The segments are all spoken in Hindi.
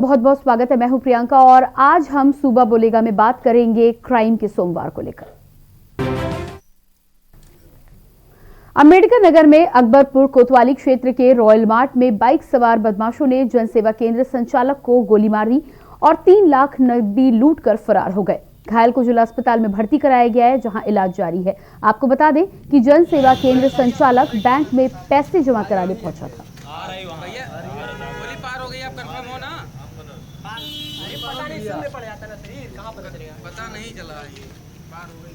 बहुत बहुत स्वागत है। मैं हूं प्रियंका और आज हम सूबा बोलेगा में बात करेंगे क्राइम के सोमवार को लेकर। अंबेडकर नगर में अकबरपुर कोतवाली क्षेत्र के रॉयल मार्ट में बाइक सवार बदमाशों ने जनसेवा केंद्र संचालक को गोली मार दी और 3 लाख नकदी लूट कर फरार हो गए। घायल को जिला अस्पताल में भर्ती कराया गया है, जहां इलाज जारी है। आपको बता दें कि जनसेवा केंद्र संचालक बैंक में पैसे जमा कराने पहुंचा था। पता नहीं चला ये पार हो गई।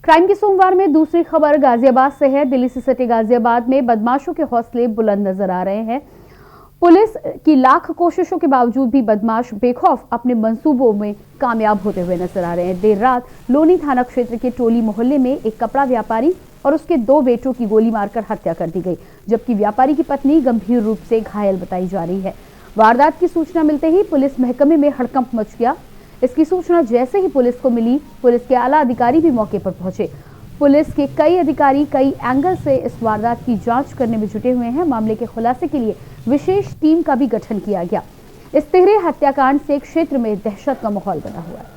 क्राइम के सोमवार में दूसरी खबर गाजियाबाद से है। दिल्ली से सटे गाजियाबाद में बदमाशों के हौसले बुलंद नजर आ रहे हैं। पुलिस की लाख कोशिशों के बावजूद भी बदमाश बेखौफ अपने मंसूबों में कामयाब होते हुए नजर आ रहे हैं। देर रात लोनी थाना क्षेत्र के टोली मोहल्ले में एक कपड़ा व्यापारी और उसके 2 बेटों की गोली मारकर हत्या कर दी गई, जबकि व्यापारी की पत्नी गंभीर रूप से घायल बताई जा रही है। वारदात की सूचना मिलते ही पुलिस महकमे में हड़कंप मच गया। इसकी सूचना जैसे ही पुलिस को मिली, पुलिस के आला अधिकारी भी मौके पर पहुंचे। पुलिस के कई अधिकारी कई एंगल से इस वारदात की जांच करने में जुटे हुए हैं। मामले के खुलासे के लिए विशेष टीम का भी गठन किया गया। इस तिहरे हत्याकांड से क्षेत्र में दहशत का माहौल बना हुआ है।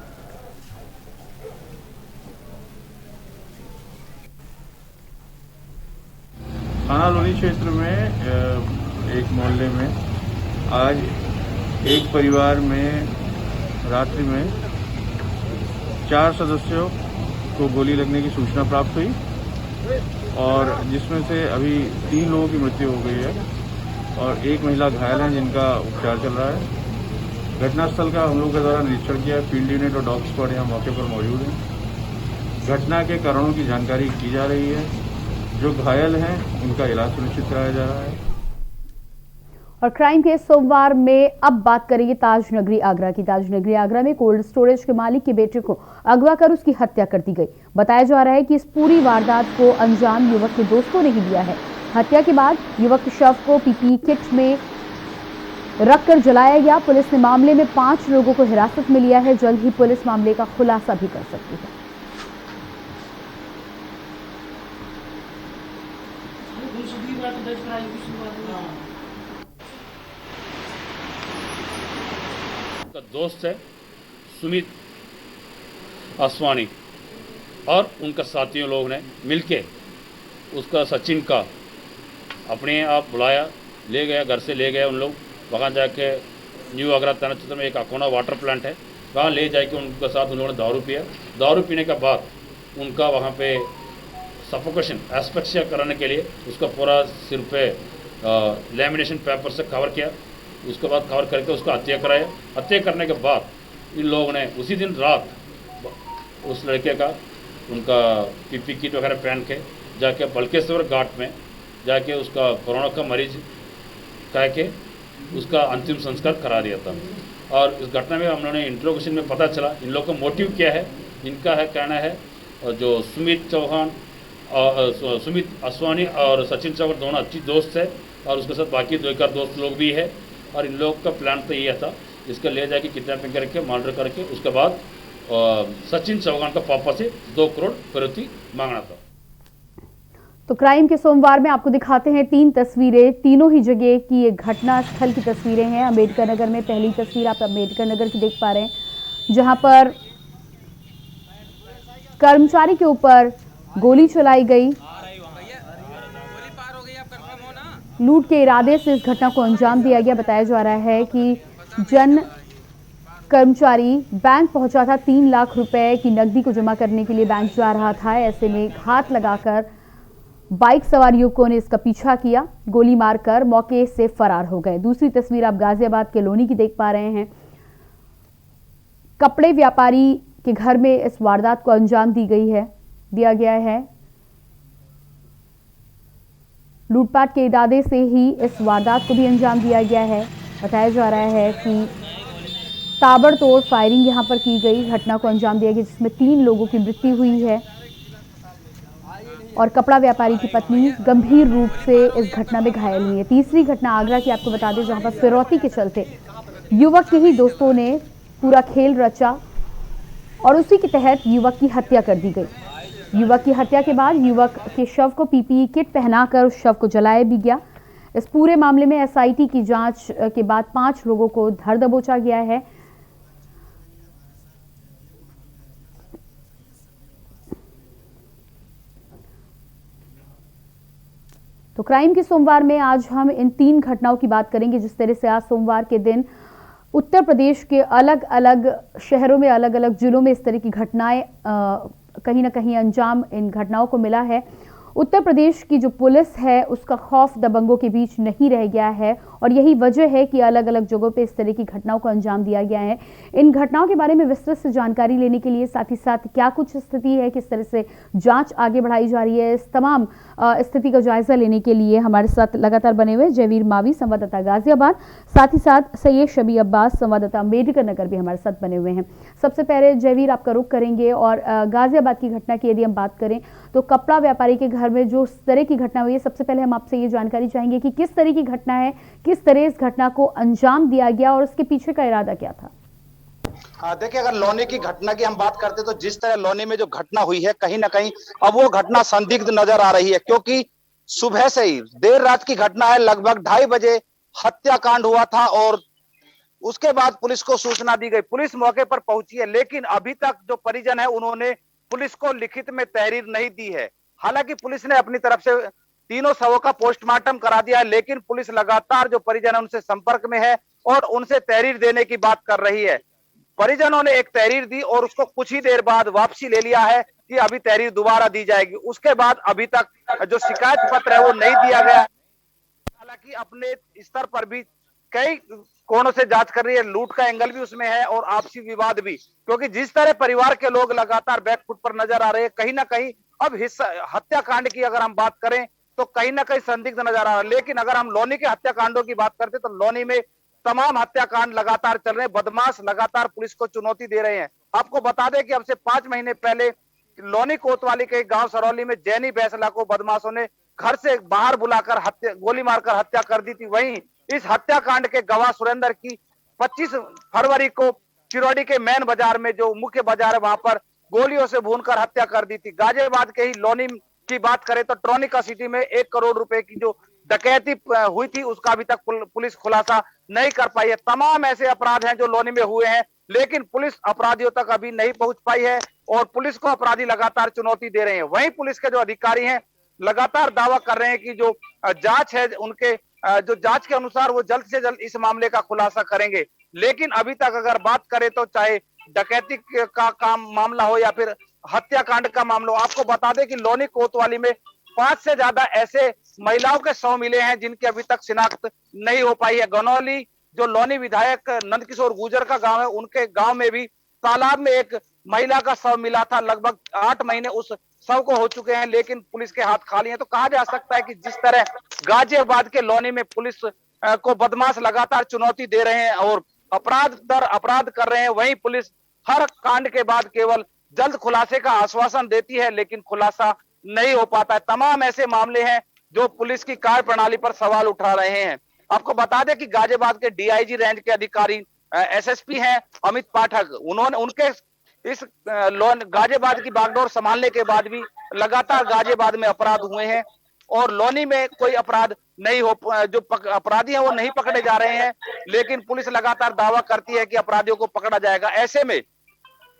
थाना लोनी क्षेत्र में एक मोहल्ले में आज एक परिवार में रात्रि में 4 सदस्यों को गोली लगने की सूचना प्राप्त हुई और जिसमें से अभी 3 लोगों की मृत्यु हो गई है और एक महिला घायल है जिनका उपचार चल रहा है। घटनास्थल का हम लोगों के द्वारा निरीक्षण किया। फील्ड यूनिट और डॉग स्क्वाड यहाँ मौके पर मौजूद है। घटना के कारणों की जानकारी की जा रही है। जो घायल हैं उनका इलाज सुनिश्चित कराया जा रहा है। और क्राइम के सोमवार में अब बात करेंगे ताजनगरी आगरा की। ताजनगरी आगरा में कोल्ड स्टोरेज के मालिक के बेटे को अगवा कर उसकी हत्या कर दी गई। बताया जा रहा है कि इस पूरी वारदात को अंजाम युवक के दोस्तों ने ही दिया है। हत्या के बाद युवक के शव को पीपीई किट में रखकर जलाया गया। पुलिस ने मामले में 5 लोगों को हिरासत में लिया है। जल्द ही पुलिस मामले का खुलासा भी कर सकती है। दोस्त है सुमित आसवानी और उनका साथियों लोग ने मिलके उसका सचिन का अपने आप बुलाया, ले गया, घर से ले गया उन लोग। वहाँ जाके न्यू आगरा थाना क्षेत्र में एक अकोना वाटर प्लांट है, वहाँ ले जाके उनके साथ उन लोगों ने दारू पिया। दारू पीने के बाद उनका वहाँ पे सफोकेशन एस्पेक्सिया कराने के लिए उसका पूरा सिर पे लैमिनेशन पेपर से कवर किया। उसके बाद कवर करके उसका हत्या कराया। हत्या करने के बाद इन लोगों ने उसी दिन रात उस लड़के का उनका पीपी किट वगैरह पहन के जाके बल्केश्वर घाट में जाके उसका कोरोना का मरीज कह के उसका अंतिम संस्कार करा दिया था। और इस घटना में हम लोगों ने इंट्रोगेशन में पता चला इन लोगों का मोटिव क्या है। इनका है कहना है जो सुमित चौहान और सुमित आसवानी और सचिन चौहान दोनों अच्छी दोस्त है और उसके साथ बाकी 2 एक दोस्त लोग भी है। और इन लोग का प्लान तो ये था इसका ले जाके किडनैपिंग करके मर्डर करके उसके बाद सचिन चौहान का पापा से 2 करोड़ फिरौती मांगना था। तो क्राइम के सोमवार में आपको दिखाते हैं 3 तस्वीरें। तीनों ही जगह की ये घटना स्थल की तस्वीरें हैं। अंबेडकर नगर में पहली तस्वीर आप अंबेडकर नगर की देख पा रहे हैं, जहां पर कर्मचारी के ऊपर गोली चलाई गई। लूट के इरादे से इस घटना को अंजाम दिया गया। बताया जा रहा है कि जन कर्मचारी बैंक पहुंचा था, 3 लाख रुपए की नकदी को जमा करने के लिए बैंक जा रहा था। ऐसे में घात लगाकर बाइक सवार युवकों ने इसका पीछा किया, गोली मारकर मौके से फरार हो गए। दूसरी तस्वीर आप गाजियाबाद के लोनी की देख पा रहे हैं। कपड़े व्यापारी के घर में इस वारदात को अंजाम दिया गया है। लूटपाट के इरादे से ही इस वारदात को भी अंजाम दिया गया है। बताया जा रहा है कि ताबड़तोड़ फायरिंग यहां पर की गई, घटना को अंजाम दिया गया जिसमें 3 लोगों की मृत्यु हुई है और कपड़ा व्यापारी की पत्नी गंभीर रूप से इस घटना में घायल हुई है। तीसरी घटना आगरा की आपको बता दें, जहां पर फिरौती के चलते युवक के ही दोस्तों ने पूरा खेल रचा और उसी के तहत युवक की हत्या कर दी गई। युवक की हत्या के बाद युवक के शव को पीपीई किट पहनाकर उस शव को जलाया भी गया। इस पूरे मामले में एसआईटी की जांच के बाद 5 लोगों को धर दबोचा गया है। तो क्राइम की सोमवार में आज हम इन 3 घटनाओं की बात करेंगे। जिस तरह से आज सोमवार के दिन उत्तर प्रदेश के अलग अलग शहरों में, अलग अलग जिलों में इस तरह की घटनाएं कहीं ना कहीं अंजाम इन घटनाओं को मिला है। उत्तर प्रदेश की जो पुलिस है उसका खौफ दबंगों के बीच नहीं रह गया है और यही वजह है कि अलग अलग जगहों पे इस तरह की घटनाओं को अंजाम दिया गया है। इन घटनाओं के बारे में विस्तृत से जानकारी लेने के लिए, साथ ही साथ क्या कुछ स्थिति है, किस तरह से जांच आगे बढ़ाई जा रही है, इस तमाम स्थिति का जायजा लेने के लिए हमारे साथ लगातार बने हुए जयवीर मावी, संवाददाता गाजियाबाद, साथ ही साथ सैयद शबी अब्बास, संवाददाता अम्बेडकर नगर भी हमारे साथ बने हुए हैं। सबसे पहले जयवीर, आपका रुख करेंगे और गाजियाबाद की घटना की यदि हम बात करें तो कपड़ा व्यापारी के घर में जो इस तरह की घटना हुई है, सबसे पहले हम आपसे ये जानकारी चाहेंगे कि किस तरह की घटना है, किस तरह इस घटना को अंजाम दिया गया और उसके पीछे का इरादा क्या था? देखिए, अगर लोनी की घटना की हम बात करते तो जिस तरह लोनी में जो घटना हुई है, कहीं ना कहीं अब वो घटना संदिग्ध नजर आ रही है, क्योंकि सुबह से ही देर रात की घटना है। लगभग 2:30 बजे हत्याकांड हुआ था और उसके बाद पुलिस को सूचना दी गई। पुलिस मौके पर पहुंची है, लेकिन अभी तक जो परिजन है उन्होंने पुलिस को लिखित में तहरीर नहीं दी है। हालांकि पुलिस ने अपनी तरफ से तीनों शवों का पोस्टमार्टम करा दिया है, लेकिन पुलिस लगातार जो परिजन है उनसे संपर्क में है और उनसे तहरीर देने की बात कर रही है। परिजनों ने एक तहरीर दी और उसको कुछ ही देर बाद वापसी ले लिया है कि अभी तहरीर दोबारा दी जाएगी। उसके बाद अभी तक जो शिकायत पत्र है वो नहीं दिया गया। हालांकि अपने स्तर पर भी कई कोणों से जांच कर रही है, लूट का एंगल भी उसमें है और आपसी विवाद भी, क्योंकि जिस तरह परिवार के लोग लगातार बैकफुट पर नजर आ रहे हैं, कहीं ना कहीं अब हत्याकांड की अगर हम बात करें तो कहीं ना कहीं संदिग्ध नजर आ रहा है। लेकिन अगर हम लोनी के हत्याकांडों की बात करते तो लोनी में तमाम हत्याकांड लगातार चल रहे हैं। बदमाश लगातार पुलिस को चुनौती दे रहे हैं। आपको बता दें कि अब से 5 महीने पहले लोनी कोतवाली के गांव सरौली में जैनी बैसला को बदमाशों ने घर से बाहर बुलाकर गोली मारकर हत्या कर दी थी। वहीं इस हत्याकांड के गवाह सुरेंद्र की 25 फरवरी को चिरौड़ी के मेन बाजार में, जो मुख्य बाजार है, वहां पर गोलियों से भूनकर हत्या कर दी थी। गाजियाबाद के ही लोनी की बात करें तो ट्रोनिका सिटी में 1 करोड़ रुपए की जो डकैती हुई थी उसका अभी तक पुलिस खुलासा नहीं कर पाई है। तमाम ऐसे अपराध हैं जो लोनी में हुए हैं, लेकिन पुलिस अपराधियों तक अभी नहीं पहुंच पाई है और पुलिस को अपराधी लगातार चुनौती दे रहे हैं। वहीं पुलिस के जो अधिकारी हैं लगातार दावा कर रहे हैं कि जो जांच है उनके जो जांच के अनुसार वो जल्द से जल्द इस मामले का खुलासा करेंगे। लेकिन अभी तक अगर बात करें तो चाहे डकैती का काम मामला हो या फिर हत्याकांड का मामला हो, आपको बता दें कि लोनी कोतवाली में 5 से ज्यादा ऐसे महिलाओं के शव मिले हैं जिनकी अभी तक शिनाख्त नहीं हो पाई है। गनौली जो लोनी विधायक नंदकिशोर गुर्जर का गांव है, उनके गांव में भी तालाब में एक महिला का शव मिला था। लगभग 8 महीने उस शव को हो चुके हैं, लेकिन पुलिस के हाथ खाली हैं। तो कहा जा सकता है कि जिस तरह गाजियाबाद के लोनी में पुलिस को बदमाश लगातार चुनौती दे रहे हैं और अपराध दर अपराध कर रहे हैं, वहीं पुलिस हर कांड के बाद केवल जल्द खुलासे का आश्वासन देती है, लेकिन खुलासा नहीं हो पाता है। तमाम ऐसे मामले हैं जो पुलिस की कार्य प्रणाली पर सवाल उठा रहे हैं। आपको बता दें कि गाजियाबाद के डीआईजी रेंज के अधिकारी एसएसपी हैं अमित पाठक, उनके इस गाजियाबाद की बागडोर संभालने के बाद भी लगातार गाजियाबाद में अपराध हुए हैं और लोनी में कोई अपराध नहीं हो, जो अपराधी हैं वो नहीं पकड़े जा रहे हैं, लेकिन पुलिस लगातार दावा करती है कि अपराधियों को पकड़ा जाएगा। ऐसे में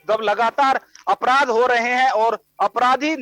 जब लगातार अपराध हो रहे हैं और अपराधी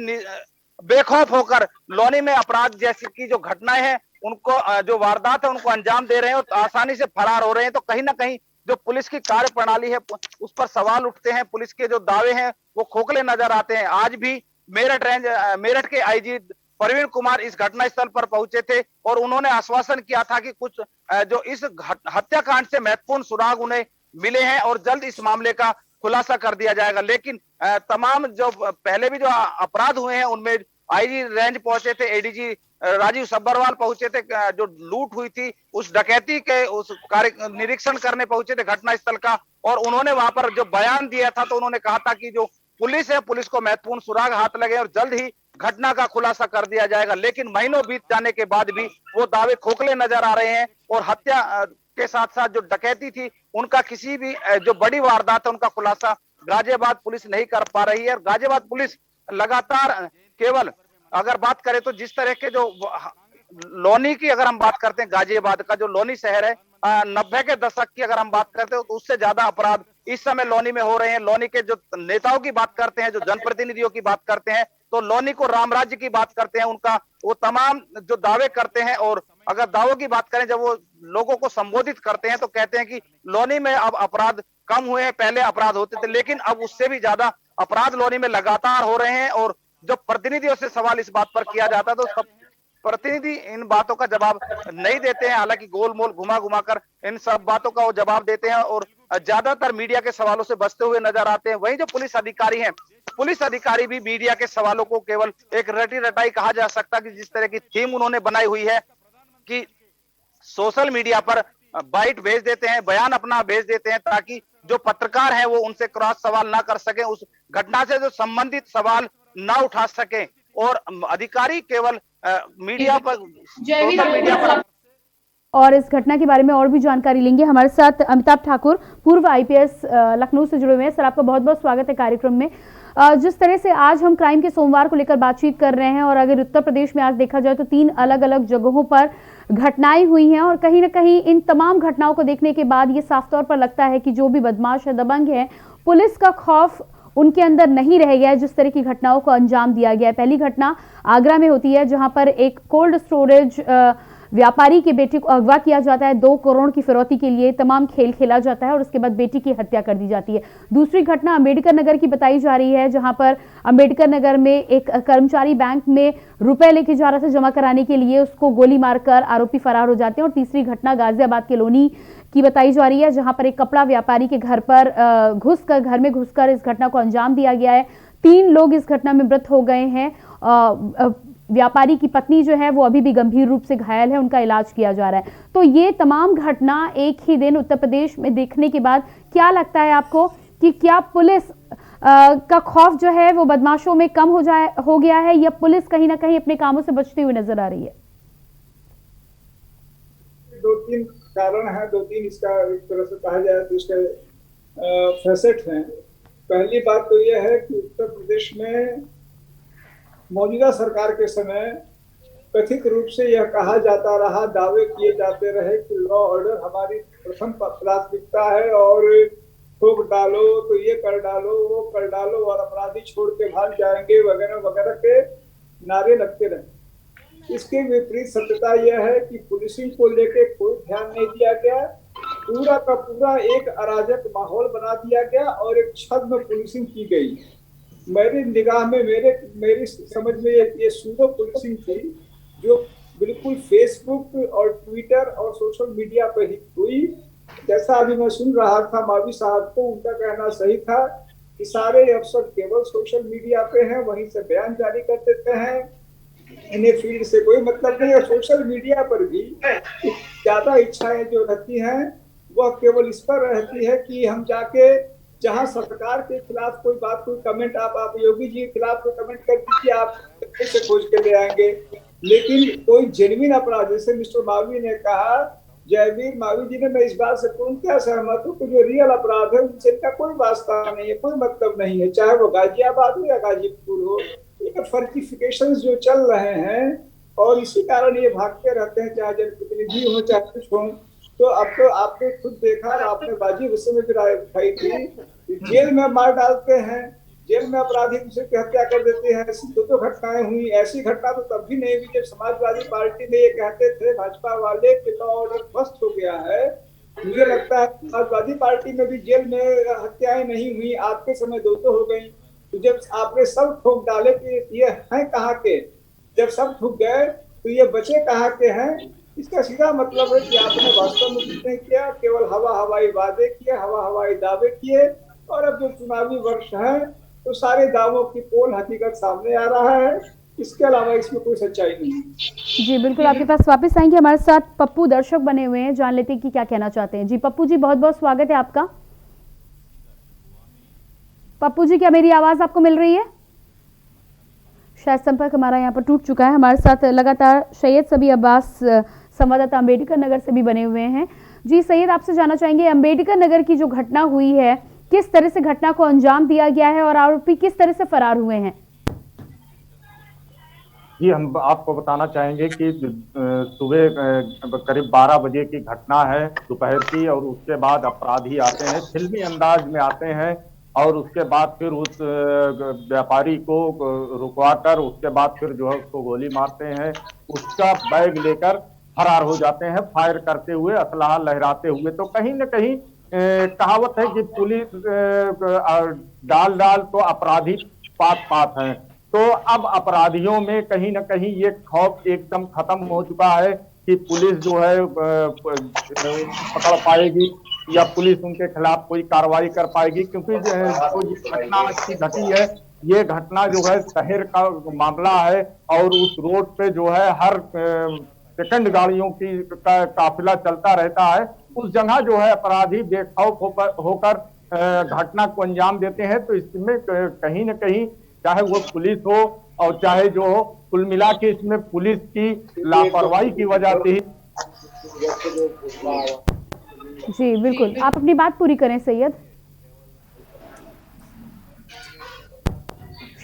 बेखौफ होकर लोनी में अपराध जैसी की जो घटनाएं हैं उनको, जो वारदात है उनको अंजाम दे रहे हैं और आसानी से फरार हो रहे हैं, तो कहीं ना कहीं जो पुलिस की कार्य प्रणाली है उस पर सवाल उठते हैं। पुलिस के जो दावे हैं वो खोखले नजर आते हैं। आज भी मेरठ के आईजी प्रवीण कुमार इस घटनास्थल पर पहुंचे थे और उन्होंने आश्वासन किया था कि कुछ जो इस हत्याकांड से महत्वपूर्ण सुराग उन्हें मिले हैं और जल्द इस मामले का खुलासा कर दिया जाएगा। लेकिन तमाम जो पहले भी जो अपराध हुए हैं उनमें आईजी रेंज पहुंचे थे, एडीजी राजीव सब्बरवाल पहुंचे थे, जो लूट हुई थी उस डकैती के उस कार्य निरीक्षण करने पहुंचे थे घटनास्थल का, और उन्होंने वहां पर जो बयान दिया था तो उन्होंने कहा था कि जो पुलिस है, पुलिस को महत्वपूर्ण सुराग हाथ लगे और जल्द ही घटना का खुलासा कर दिया जाएगा। लेकिन महीनों बीत जाने के बाद भी वो दावे खोखले नजर आ रहे हैं और हत्या के साथ साथ जो डकैती थी उनका किसी भी जो बड़ी वारदात है उनका खुलासा गाजियाबाद पुलिस नहीं कर पा रही है। गाजियाबाद पुलिस लगातार केवल अगर बात करें तो जिस तरह के जो लोनी की अगर हम बात करते हैं, गाजियाबाद का जो लोनी शहर है, 90 के दशक की अगर हम बात करते हो तो उससे ज्यादा अपराध इस समय लोनी में हो रहे हैं। लोनी के जो नेताओं की बात करते हैं, जो जनप्रतिनिधियों की बात करते हैं, तो लोनी को राम राज्य की बात करते हैं, उनका वो तमाम जो दावे करते हैं। और अगर दावों की बात करें, जब वो लोगों को संबोधित करते हैं तो कहते हैं कि लोनी में अब अपराध कम हुए हैं, पहले अपराध होते थे लेकिन अब उससे भी ज्यादा अपराध लोनी में लगातार हो रहे हैं। और जो प्रतिनिधियों से सवाल इस बात पर किया जाता है तो सब प्रतिनिधि इन बातों का जवाब नहीं देते हैं। हालांकि गोलमोल घुमा घुमा कर इन सब बातों का वो जवाब देते हैं और ज्यादातर मीडिया के सवालों से बचते हुए नजर आते हैं। वहीं जो पुलिस अधिकारी हैं, पुलिस अधिकारी भी मीडिया के सवालों को केवल एक रटी रटाई कहा जा सकता कि जिस तरह की थीम उन्होंने बनाई हुई है कि सोशल मीडिया पर बाइट भेज देते हैं, बयान अपना भेज देते हैं ताकि जो पत्रकार हैं वो उनसे क्रॉस सवाल ना कर सके, उस घटना से जो संबंधित सवाल ना उठा सके। और अधिकारी केवल मीडिया पर, सोशल मीडिया पर। और इस घटना के बारे में और भी जानकारी लेंगे। हमारे साथ अमिताभ ठाकुर, पूर्व आईपीएस लखनऊ से जुड़े हुए हैं। सर, आपका बहुत बहुत स्वागत है कार्यक्रम में। जिस तरह से आज हम क्राइम के सोमवार को लेकर बातचीत कर रहे हैं और अगर उत्तर प्रदेश में आज देखा जाए तो 3 अलग अलग जगहों पर घटनाएं हुई हैं और कहीं ना कहीं इन तमाम घटनाओं को देखने के बाद ये साफ तौर पर लगता है कि जो भी बदमाश है, दबंग है, पुलिस का खौफ उनके अंदर नहीं रह गया है जिस तरह की घटनाओं को अंजाम दिया गया है। पहली घटना आगरा में होती है जहां पर एक कोल्ड स्टोरेज व्यापारी के बेटे को अगवा किया जाता है। 2 करोड़ की फिरौती के लिए तमाम खेल खेला जाता है और उसके बाद बेटी की हत्या कर दी जाती है। दूसरी घटना अंबेडकर नगर की बताई जा रही है जहां पर अंबेडकर नगर में एक कर्मचारी बैंक में रुपए लेके जा रहा था जमा कराने के लिए, उसको गोली मारकर आरोपी फरार हो जाते हैं। और तीसरी घटना गाजियाबाद के लोनी की बताई जा रही है जहां पर एक कपड़ा व्यापारी के घर में घुसकर इस घटना को अंजाम दिया गया है। 3 लोग इस घटना में मृत हो गए हैं। व्यापारी की पत्नी जो है वो अभी भी गंभीर रूप से घायल है, उनका इलाज किया जा रहा है। तो ये तमाम घटना एक ही दिन उत्तर प्रदेश में देखने के बाद क्या लगता है आपको कि क्या पुलिस का खौफ जो है वो बदमाशों में कम हो गया है या पुलिस कहीं ना कहीं अपने कामों से बचती हुई नजर आ रही है? 2-3 कारण है, 2-3 इसका एक तरह से कहा जाए तो इसके फैसेट हैं। पहली बात तो यह है कि उत्तर प्रदेश में मौजूदा सरकार के समय कथित रूप से यह कहा जाता रहा, दावे किए जाते रहे कि लॉ ऑर्डर हमारी प्रथम प्राथमिकता है और ठोक डालो तो ये कर डालो, वो कर डालो और अपराधी छोड़ के भाग जाएंगे वगैरह वगैरह के नारे लगते रहे। इसके विपरीत सत्यता यह है कि पुलिसिंग को लेके कोई ध्यान नहीं दिया गया, पूरा का पूरा एक अराजक माहौल बना दिया गया और एक छद्म पुलिसिंग की गई। मेरी निगाह में, मेरी समझ में ये सूडो पुलिसिंग थी जो बिल्कुल फेसबुक और ट्विटर और सोशल मीडिया पर ही हुई। जैसा अभी मैं सुन रहा था मावी साहब को, उनका कहना सही था कि सारे अफसर केवल सोशल मीडिया पे हैं, वहीं से बयान जारी कर देते हैं, इन्हें फील्ड से कोई मतलब नहीं है। सोशल मीडिया पर भी ज्यादा इच्छाएं जो रहती हैं वह केवल इस पर रहती है कि हम जाके जहां सरकार के खिलाफ कोई बात, कोई कमेंट, आप योगी जी के खिलाफ कोई कमेंट कर दीजिए, आप कैसे खोज के ले आएंगे। लेकिन कोई जेन्युइन अपराध, जैसे मिस्टर मावी ने कहा, जयवीर मावी जी ने, मैं इस बात से पूर्णतः सहमत हूँ कि जो रियल अपराध है उनसे इनका कोई वास्ता नहीं है, कोई मतलब नहीं है, चाहे वो गाजियाबाद हो या गाजीपुर हो। ये फर्टिफिकेशन जो चल रहे हैं और इसी कारण ये भागते रहते हैं, चाहे जनप्रतिनिधि हो चाहे कुछ हो। तो अब तो आपने खुद देखा, आपने बाजी विषय में भी राय उठाई थी, जेल में मार डालते हैं, जेल में अपराधी दूसरे की हत्या कर देते हैं। ऐसी 2 घटनाएं हुई। ऐसी घटना तो तब भी नहीं हुई जब समाजवादी पार्टी में ये कहते थे भाजपा वाले कि लॉ ऑर्डर ध्वस्त हो गया है। मुझे लगता है समाजवादी पार्टी में भी जेल में हत्याएं नहीं हुई, आपके समय 2 हो गई। तो जब आपने सब ठोक डाले कि ये हैं कहाँ के, जब सब ठुक गए तो ये बचे कहाँ के हैं। इसका सीधा मतलब है कि आपने वास्तव में कुछ नहीं किया, केवल हवाई वादे किए, हवाई दावे किए। और अब जो चुनावी वर्ष है तो सारे दावों की पोल हकीकत सामने आ रहा है, इसके अलावा इसमें कोई सच्चाई नहीं है। जी बिल्कुल, आपके पास वापस आएंगे। हमारे साथ पप्पू दर्शक बने हुए हैं, जान लेते हैं कि क्या कहना चाहते हैं। जी पप्पू जी, बहुत बहुत स्वागत है आपका। पप्पू जी, क्या मेरी आवाज आपको मिल रही है? शायद संपर्क हमारा यहाँ पर टूट चुका है। हमारे साथ लगातार सैयद सबी अब्बास, संवाददाता अंबेडकर नगर से भी बने हुए हैं। जी सैयद, आपसे जानना चाहेंगे अंबेडकर नगर की जो घटना हुई है, किस तरह से घटना को अंजाम दिया गया है और आरोपी किस तरह से फरार हुए हैं? जी, हम आपको बताना चाहेंगे कि सुबह करीब 12 बजे की घटना है दोपहर की, और उसके बाद अपराधी आते हैं, फिल्मी अंदाज में आते हैं, और उसके बाद फिर उस व्यापारी को रुकवा कर उसके बाद फिर जो है उसको गोली मारते हैं, उसका बैग लेकर फरार हो जाते हैं, फायर करते हुए, असलाह लहराते हुए। तो कहीं न कहीं कहावत है कि पुलिस डाल डाल तो अपराधी पात पात हैं। तो अब अपराधियों में कहीं ना कहीं ये खौफ एकदम खत्म हो चुका है कि पुलिस जो है पकड़ पाएगी या पुलिस उनके खिलाफ कोई कार्रवाई कर पाएगी, क्योंकि जो ये घटना आज की घटी है, ये घटना जो है शहर का मामला है, और उस रोड पे जो है हर सेकंड गाड़ियों की काफिला चलता रहता है। उस जगह जो है अपराधी बेखौफ होकर घटना को अंजाम देते हैं। तो इसमें कहीं न कहीं चाहे वो पुलिस हो और चाहे जो हो, कुल मिला के इसमें पुलिस की लापरवाही की वजह से ही। जी बिल्कुल, आप अपनी बात पूरी करें सैयद।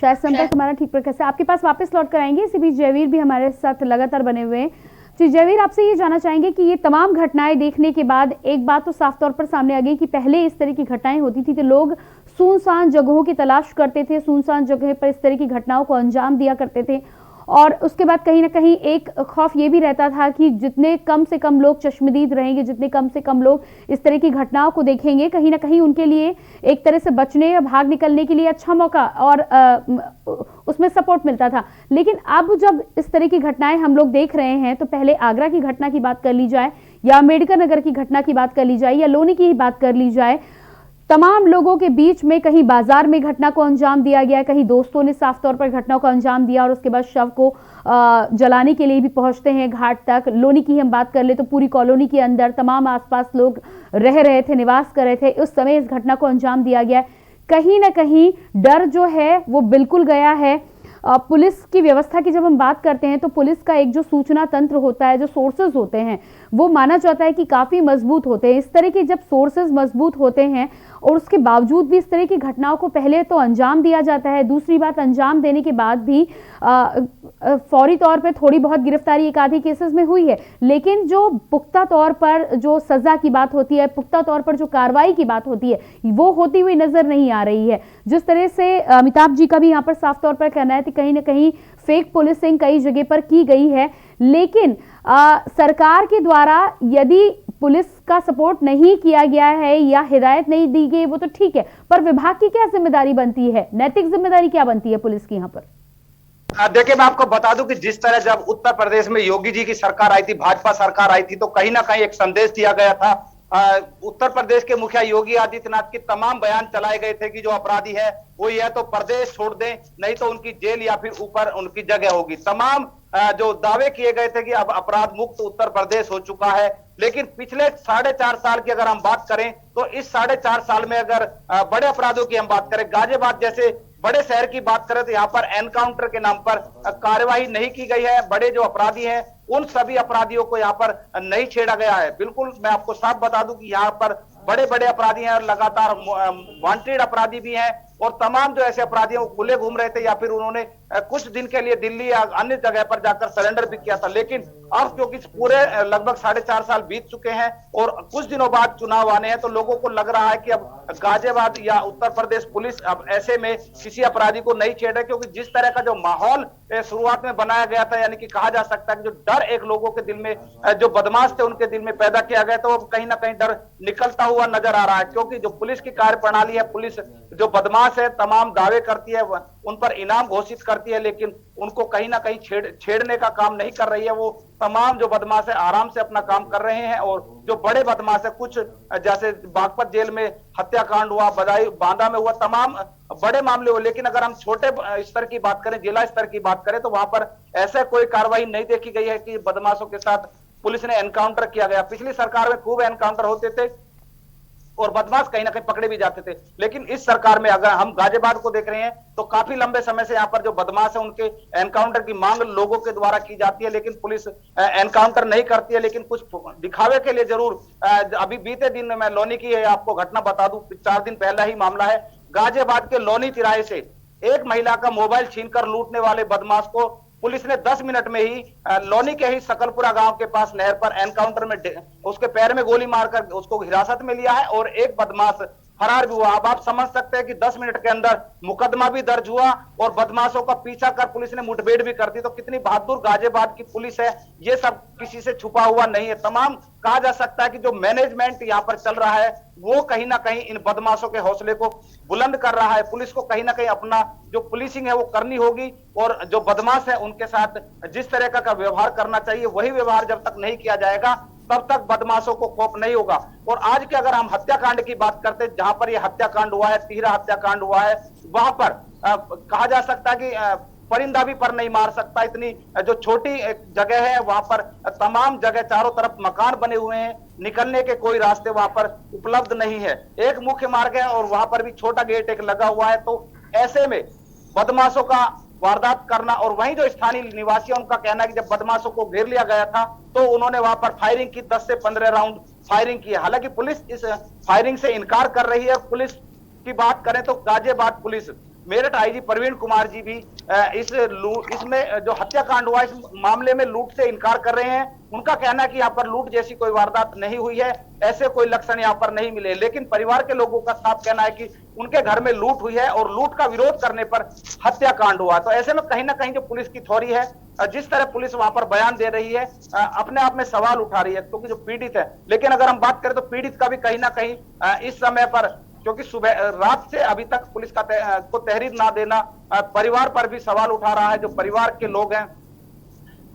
शायद संपर्क हमारा ठीक प्रकार से आपके पास वापस लौट कर आएंगे। इसी बीच जयवीर भी हमारे साथ लगातार बने हुए हैं। जी जयवीर, आपसे ये जानना चाहेंगे कि ये तमाम घटनाएं देखने के बाद एक बात तो साफ तौर पर सामने आ गई कि पहले इस तरह की घटनाएं होती थी तो लोग सुनसान जगहों की तलाश करते थे, सुनसान जगह पर इस तरह की घटनाओं को अंजाम दिया करते थे, और उसके बाद कहीं ना कहीं एक खौफ ये भी रहता था कि जितने कम से कम लोग चश्मदीद रहेंगे, जितने कम से कम लोग इस तरह की घटनाओं को देखेंगे, कहीं ना कहीं उनके लिए एक तरह से बचने या भाग निकलने के लिए अच्छा मौका और उसमें सपोर्ट मिलता था। लेकिन अब जब इस तरह की घटनाएं हम लोग देख रहे हैं, तो पहले आगरा की घटना की बात कर ली जाए या अम्बेडकर नगर की घटना की बात कर ली जाए या लोनी की ही बात कर ली जाए, तमाम लोगों के बीच में कहीं बाजार में घटना को अंजाम दिया गया, कहीं दोस्तों ने साफ तौर पर घटना को अंजाम दिया और उसके बाद शव को जलाने के लिए भी पहुंचते हैं घाट तक। लोनी की हम बात कर ले तो पूरी कॉलोनी के अंदर तमाम आसपास लोग रह रहे थे, निवास कर रहे थे, उस समय इस घटना को अंजाम दिया गया। कहीं ना कहीं डर जो है वो बिल्कुल गया है। पुलिस की व्यवस्था की जब हम बात करते हैं तो पुलिस का एक जो सूचना तंत्र होता है, जो सोर्सेज होते हैं, वो माना जाता है कि काफ़ी मजबूत होते हैं। इस तरह के जब सोर्सेज मजबूत होते हैं और उसके बावजूद भी इस तरह की घटनाओं को पहले तो अंजाम दिया जाता है, दूसरी बात अंजाम देने के बाद भी फौरी तौर पे थोड़ी बहुत गिरफ्तारी एक आधी केसेस में हुई है, लेकिन जो पुख्ता तौर पर जो सजा की बात होती है, पुख्ता तौर पर जो कार्रवाई की बात होती है, वो होती हुई नजर नहीं आ रही है। जिस तरह से अमिताभ जी का भी यहाँ पर साफ तौर पर कहना है कि कहीं ना कहीं फेक पुलिसिंग कई जगह पर की गई है, लेकिन सरकार के द्वारा यदि पुलिस का सपोर्ट नहीं किया गया है या हिदायत नहीं दी गई वो तो ठीक है, पर विभाग की क्या जिम्मेदारी बनती है, नैतिक जिम्मेदारी क्या बनती है पुलिस की यहाँ पर? देखिए, मैं आपको बता दूं कि जिस तरह जब उत्तर प्रदेश में योगी जी की सरकार आई थी, भाजपा सरकार आई थी, तो कहीं ना कहीं एक संदेश दिया गया था। उत्तर प्रदेश के मुखिया योगी आदित्यनाथ के तमाम बयान चलाए गए थे कि जो अपराधी है वो या तो प्रदेश छोड़ दें, नहीं तो उनकी जेल या फिर ऊपर उनकी जगह होगी। तमाम जो दावे किए गए थे कि अब अपराध मुक्त उत्तर प्रदेश हो चुका है। लेकिन पिछले 4.5 साल की अगर हम बात करें तो इस 4.5 साल में अगर बड़े अपराधों की हम बात करें, गाजियाबाद जैसे बड़े शहर की बात करें, तो यहाँ पर एनकाउंटर के नाम पर कार्यवाही नहीं की गई है। बड़े जो अपराधी हैं उन सभी अपराधियों को यहाँ पर नहीं छेड़ा गया है। बिल्कुल मैं आपको साफ बता दूं कि यहाँ पर बड़े बड़े अपराधी हैं और लगातार वांटेड अपराधी भी हैं, और तमाम जो ऐसे अपराधी हैं वो खुले घूम रहे थे या फिर उन्होंने कुछ दिन के लिए दिल्ली या अन्य जगह पर जाकर सरेंडर भी किया था। लेकिन अब क्योंकि पूरे लगभग 4.5 साल बीत चुके हैं और कुछ दिनों बाद चुनाव आने हैं, तो लोगों को लग रहा है कि अब गाजियाबाद या उत्तर प्रदेश पुलिस अब ऐसे में किसी अपराधी को नहीं छेड़े, क्योंकि जिस तरह का जो माहौल शुरुआत में बनाया गया था, यानी कि कहा जा सकता है कि जो डर एक लोगों के दिल में, जो बदमाश थे उनके दिल में पैदा किया गया, तो कहीं ना कहीं डर निकलता हुआ नजर आ रहा है। क्योंकि जो पुलिस की कार्यप्रणाली है, पुलिस जो बदमाश है तमाम दावे करती है, उन पर इनाम घोषित करती है, लेकिन उनको कहीं ना कहीं छेड़ने का काम नहीं कर रही है। वो तमाम जो बदमाश है आराम से अपना काम कर रहे हैं, और जो बड़े बदमाश है, कुछ जैसे बागपत जेल में हत्याकांड हुआ, बदायूं बांदा में हुआ, तमाम बड़े मामले हुए। लेकिन अगर हम छोटे स्तर की बात करें, जिला स्तर की बात करें, तो वहां पर ऐसे कोई कार्रवाई नहीं देखी गई है कि बदमाशों के साथ पुलिस ने एनकाउंटर किया गया। पिछली सरकार में खूब एनकाउंटर होते थे और बदमाश कहीं ना कहीं पकड़े भी जाते थे, लेकिन इस सरकार में अगर हम गाजियाबाद को देख रहे हैं तो काफी लंबे समय से यहाँ पर जो बदमाश है उनके एनकाउंटर की मांग लोगों के द्वारा की जाती है, लेकिन पुलिस एनकाउंटर नहीं करती है। लेकिन कुछ दिखावे के लिए जरूर, अभी बीते दिन में मैं लोनी की आपको घटना बता दूं, 4 दिन पहला ही मामला है। गाजियाबाद के लोनी तिराहे से एक महिला का मोबाइल छीनकर लूटने वाले बदमाश को पुलिस ने 10 मिनट में ही लोनी के ही सकलपुरा गांव के पास नहर पर एनकाउंटर में उसके पैर में गोली मारकर उसको हिरासत में लिया है और एक बदमाश फरार भी हुआ। अब आप समझ सकते हैं कि 10 मिनट के अंदर मुकदमा भी दर्ज हुआ और बदमाशों का पीछा कर पुलिस ने मुठभेड़ भी कर दी। तो कितनी बहादुर गाजियाबाद की पुलिस है, ये सब किसी से छुपा हुआ नहीं है। तमाम कहा जा सकता है कि जो मैनेजमेंट यहाँ पर चल रहा है वो कहीं ना कहीं इन बदमाशों के हौसले को बुलंद कर रहा है। पुलिस को कहीं ना कहीं अपना जो पुलिसिंग है वो करनी होगी और जो बदमाश है उनके साथ जिस तरह का व्यवहार करना चाहिए वही व्यवहार जब तक नहीं किया जाएगा तब तक बदमाशों को खौफ नहीं होगा। और आज के अगर हम हत्याकांड की बात करते हैं, जहां पर यह हत्याकांड हुआ है, तिहरा हत्याकांड हुआ है, वहां पर कहा जा सकता है कि परिंदा भी पर नहीं मार सकता। इतनी जो छोटी जगह है वहां पर तमाम जगह चारों तरफ मकान बने हुए हैं, निकलने के कोई रास्ते वहां पर उपलब्ध नहीं है। एक मुख्य मार्ग है और वहां पर भी छोटा गेट एक लगा हुआ है। तो ऐसे में बदमाशों का वारदात करना, और वहीं जो स्थानीय निवासी है उनका कहना है कि जब बदमाशों को घेर लिया गया था तो उन्होंने वहां पर फायरिंग की, 10 से 15 राउंड फायरिंग की। हालांकि पुलिस इस फायरिंग से इनकार कर रही है। पुलिस की बात करें तो गाजियाबाद पुलिस, मेरठ आईजी प्रवीण कुमार जी भी इसमें जो हत्याकांड हुआ इस मामले में लूट से इनकार कर रहे हैं। उनका कहना है कि यहाँ पर लूट जैसी कोई वारदात नहीं हुई है, ऐसे कोई लक्षण यहाँ पर नहीं मिले। लेकिन परिवार के लोगों का साफ कहना है कि उनके घर में लूट हुई है और लूट का विरोध करने पर हत्याकांड हुआ। तो ऐसे में कहीं ना कहीं जो पुलिस की थ्योरी है, जिस तरह पुलिस वहां पर बयान दे रही है, अपने आप में सवाल उठा रही है क्योंकि जो पीड़ित है। लेकिन अगर हम बात करें तो पीड़ित का भी कहीं ना कहीं इस समय पर, क्योंकि सुबह रात से अभी तक पुलिस को तहरीर ना देना परिवार पर भी सवाल उठा रहा है, जो परिवार के लोग हैं।